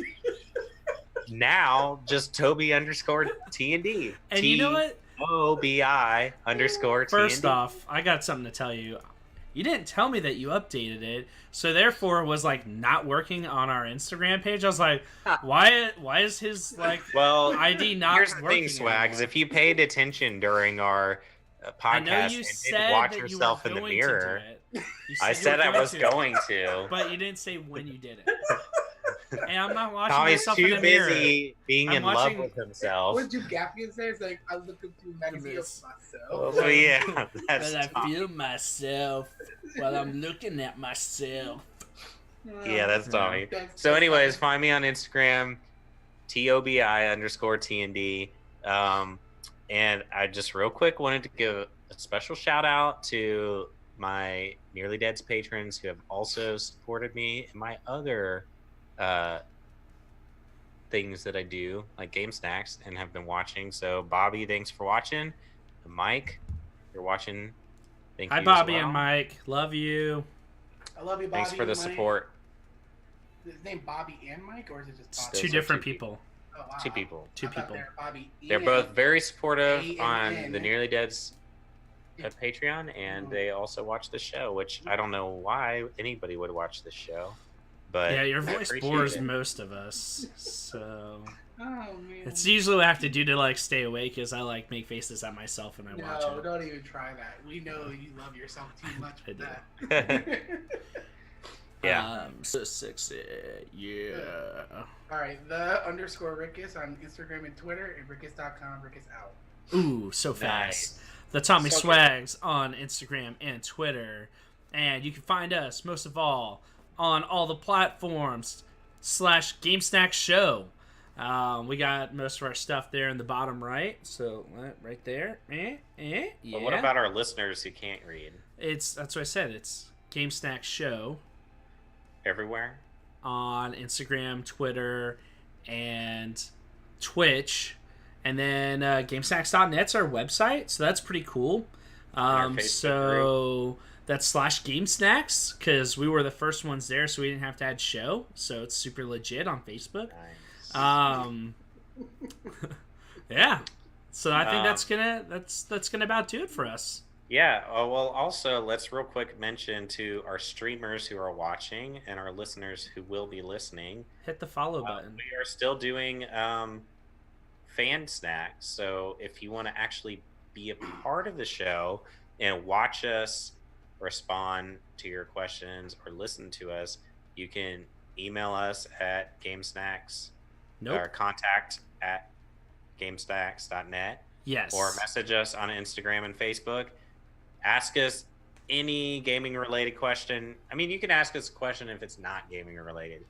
Now, just Toby _TND. And you know what? TOBI _TND. First off, I got something to tell you. You didn't tell me that you updated it, so therefore it was like not working on our Instagram page. I was like, why is his like well, ID not here's the working thing, Swags. anymore? If you paid attention during our I know podcast you and said didn't watch that yourself you in were the going to mirror, do it. You I you said were I was to, going to. but you didn't say when you did it. And I'm not watching Tommy's myself in too the mirror. busy being I'm in love watching- with himself. What did Gaffian say? It's like, I look into a magazine of This. myself. So yeah, that's But I Tommy. feel myself while I'm looking at myself. Yeah, that's Tommy. That's- So, that's anyways, funny. find me on Instagram, TOBI_TND. And I just real quick wanted to give a special shout out to my Nearly Dead's patrons who have also supported me in my other things that I do, like Game Snacks, and have been watching. So, Bobby, thanks for watching. And Mike, if you're watching, thank Hi, you. Bobby as well. and Mike. Love you. I love you, Bobby. Thanks for the and Mike. support. Is his name Bobby and Mike, or is it just Bobby? Those Two are different two people. Oh, wow. Two people. Two I thought people. they were Bobby They're and- both very supportive A and on N. the Nearly Dead's Patreon, and Mhm. they also watch the show, which I don't know why anybody would watch the show. But Yeah, your I voice appreciate bores it. most of us. So Oh man. it's usually what I have to do to like stay awake because I like make faces at myself when I watch No, it. don't even try that. We know you love yourself too much for I do. that. Yeah. I'm so sexy. Yeah. All right, the _Rickus on Instagram and Twitter, and Rickus.com. Rickus out. Ooh, so fast. Nice. The Tommy So good. Swags on Instagram and Twitter. And you can find us, most of all, on all the platforms /GameSnack Show. We got most of our stuff there in the bottom right. So, right there. Yeah. But what about our listeners who can't read? That's what I said. It's GameSnack Show Everywhere? on Instagram, Twitter, and Twitch. And then GameSnacks.net's our website, so that's pretty cool. our Facebook So that's /GameSnacks because we were the first ones there, so we didn't have to add show. So it's super legit on Facebook. Nice. Yeah. So I think Um, that's gonna about do it for us. Yeah. Well, also, let's real quick mention to our streamers who are watching and our listeners who will be listening. Hit the follow button. We are still doing fan snacks. So if you want to actually be a part of the show and watch us respond to your questions or listen to us, you can email us at GameSnacks Nope. or contact at GameSnacks.net Yes. or message us on Instagram and Facebook. Ask us any gaming related question. I mean, you can ask us a question if it's not gaming related,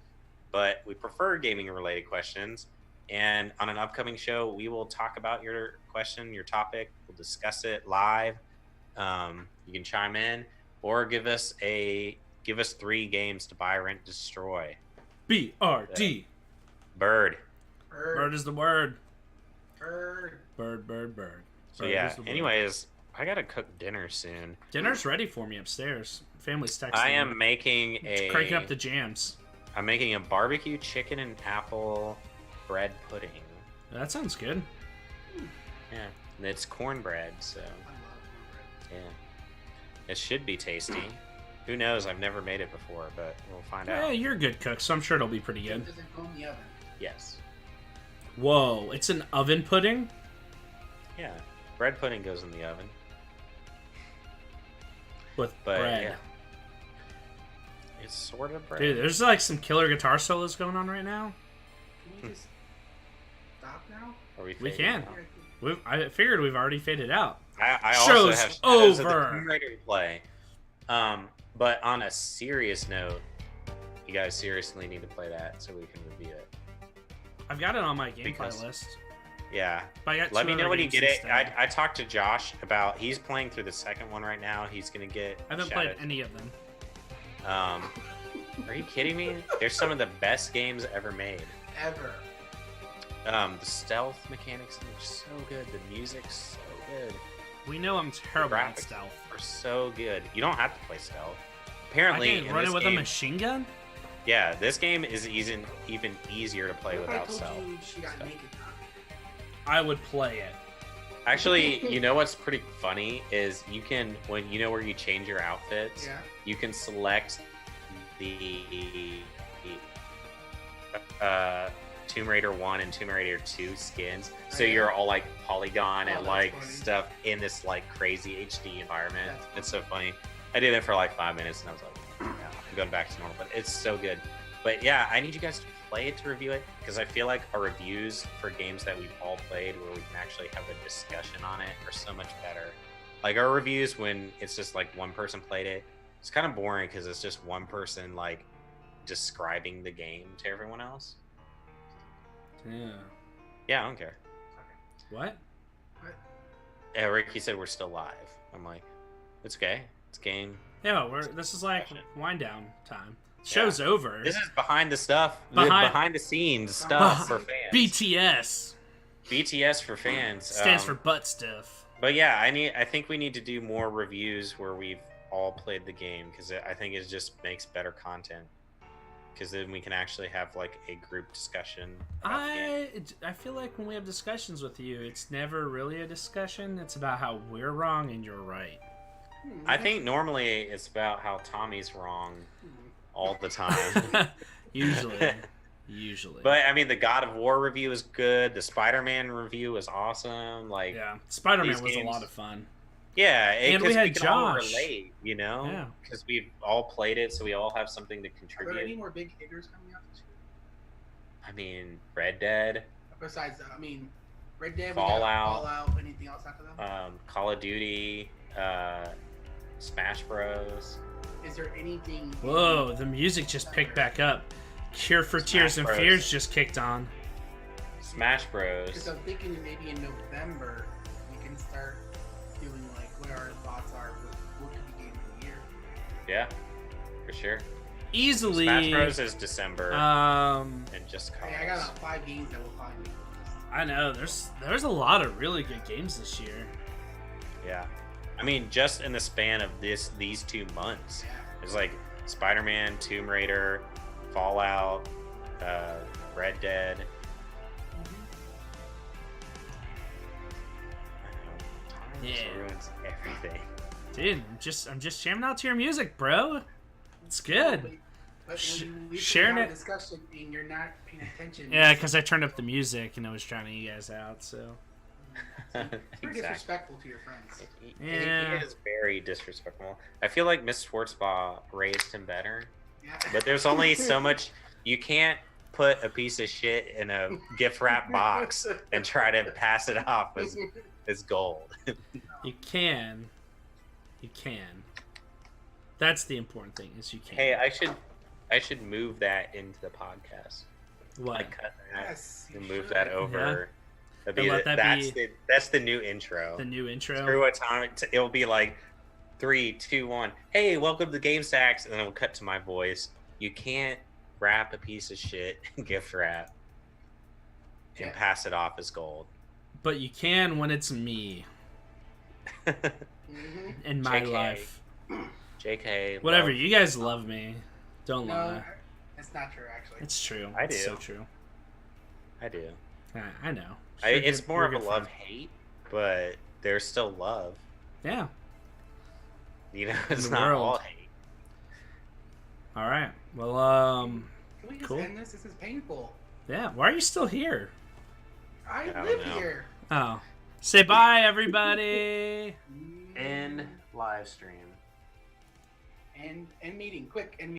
but we prefer gaming related questions. And on an upcoming show, we will talk about your question, your topic. We'll discuss it live. You can chime in or give us 3 games to buy, rent, destroy. BRD. Bird. Bird is the word. Bird. Bird. So Bird yeah. is the word. Anyways, I gotta cook dinner soon. Dinner's ready for me upstairs. Family's texting. I me. am making cranking up the jams. I'm making a barbecue chicken and apple bread pudding. That sounds good. Yeah, and it's cornbread, so I love cornbread. yeah, it should be tasty. Who knows? I've never made it before, but we'll find Yeah, out. you're a good cook, so I'm sure it'll be pretty good. Does it go in the oven? Yes. Whoa, it's an oven pudding? Yeah, bread pudding goes in the oven, With but bread. yeah, it's sort of bread. Dude, there's like some killer guitar solos going on right now. Can we just stop now? Are we We fading can. out? I figured we've already faded out. I also Show's have shadows of the over. Tomb Raider to play. But on a serious note, you guys seriously need to play that so we can review it. I've got it on my gameplay Because- list. Yeah. But I got Let two me know other when you games get it. instead. I talked to Josh about he's playing through the second one right now. He's gonna get. I haven't played any of them. Are you kidding me? They're some of the best games ever made. Ever. The stealth mechanics are so good. The music's so good. We know I'm terrible at graphics stealth. are so good. You don't have to play stealth. I Apparently, can in run this it with game, a machine gun? yeah, this game is even easier to play What if I without told stealth. you she got naked, Tommy? I would play it. Actually, you know what's pretty funny is you can when you know where you change your outfits. Yeah. You can select the Tomb Raider 1 and Tomb Raider 2 skins. So Okay. you're all like polygon Oh, and that's like funny. stuff in this like crazy HD environment. That's It's so funny. I did it for like 5 minutes and I was like, yeah, I'm going back to normal. But it's so good. But yeah, I need you guys to play it to review it, because I feel like our reviews for games that we've all played where we can actually have a discussion on it are so much better. Like our reviews when it's just like one person played it, it's kind of boring because it's just one person like describing the game to everyone else. Yeah. Yeah, I don't care. What? Yeah, Ricky said we're still live. I'm like, it's okay. It's game. Yeah, this is like wind down time. Show's over. This is behind the stuff, behind the scenes stuff for fans. BTS BTS for fans stands for butt stuff. But yeah, I think we need to do more reviews where we've all played the game, because I think it just makes better content. Because then we can actually have like a group discussion. About the game. I feel like when we have discussions with you, it's never really a discussion. It's about how we're wrong and you're right. I think normally it's about how Tommy's wrong all the time. Usually. But I mean, the God of War review is good. The Spider-Man review was awesome. Like, yeah, Spider-Man was games, a lot of fun. Yeah, and we had can all Josh. relate, you know? Yeah. Because we've all played it, so we all have something to Are there contribute. any more big hitters coming out this year? I mean, Red Dead, Besides, Red Dead, Fallout. Fallout, anything else after that? Call of Duty, Smash Bros. Is there anything? Whoa, the music just picked back up. Cure for Tears and Bros. Fears just kicked on. Smash Because Bros. I'm thinking that maybe in November we can start feeling like what our thoughts are with what could be game of the year. Yeah, for sure. Easily. Smash Bros is December Um, and just Hey, I got about 5 games that will probably make the I know there's a lot of really good games this year. Yeah, I mean, just in the span of these 2 months, list. Yeah. there's like Spider-Man, Tomb Raider, Fallout, Red Dead. I know, time just Yeah. ruins everything. Dude, I'm just jamming out to your music, bro. It's good. But when we Sharing have it- a discussion and you're not paying attention. Yeah, because I turned up the music and I was drowning you guys out. So It's pretty disrespectful to your friends. Yeah. He is very disrespectful. I feel like Miss Schwartzbaugh raised him better, Yeah. but there's only so much. You can't put a piece of shit in a gift wrap box and try to pass it off as gold. you can. That's the important thing is you can. Hey, I should move that into the podcast. What? Like cut that Yes, you and move should. that over. That'd And let that that's the new intro. The new intro. Through a time, it'll be like 3, 2, 1. Hey, welcome to Game Stacks, and then it'll cut to my voice. You can't wrap a piece of shit in gift wrap and Yeah. pass it off as gold. But you can when it's me Mhm. in my JK. life. JK. Whatever. love- You guys love me. Don't No, lie. that's not true. Actually, It's true. I It's do. so true. I do. I know. It's You're more of good a friend. love-hate, but there's still love. Yeah. You know, it's the not world. all hate. All right. Well, can we just cool. end this? This is painful. yeah. Why are you still here? I don't live know. here. Oh. Say bye, everybody. End live stream. And meeting quick and.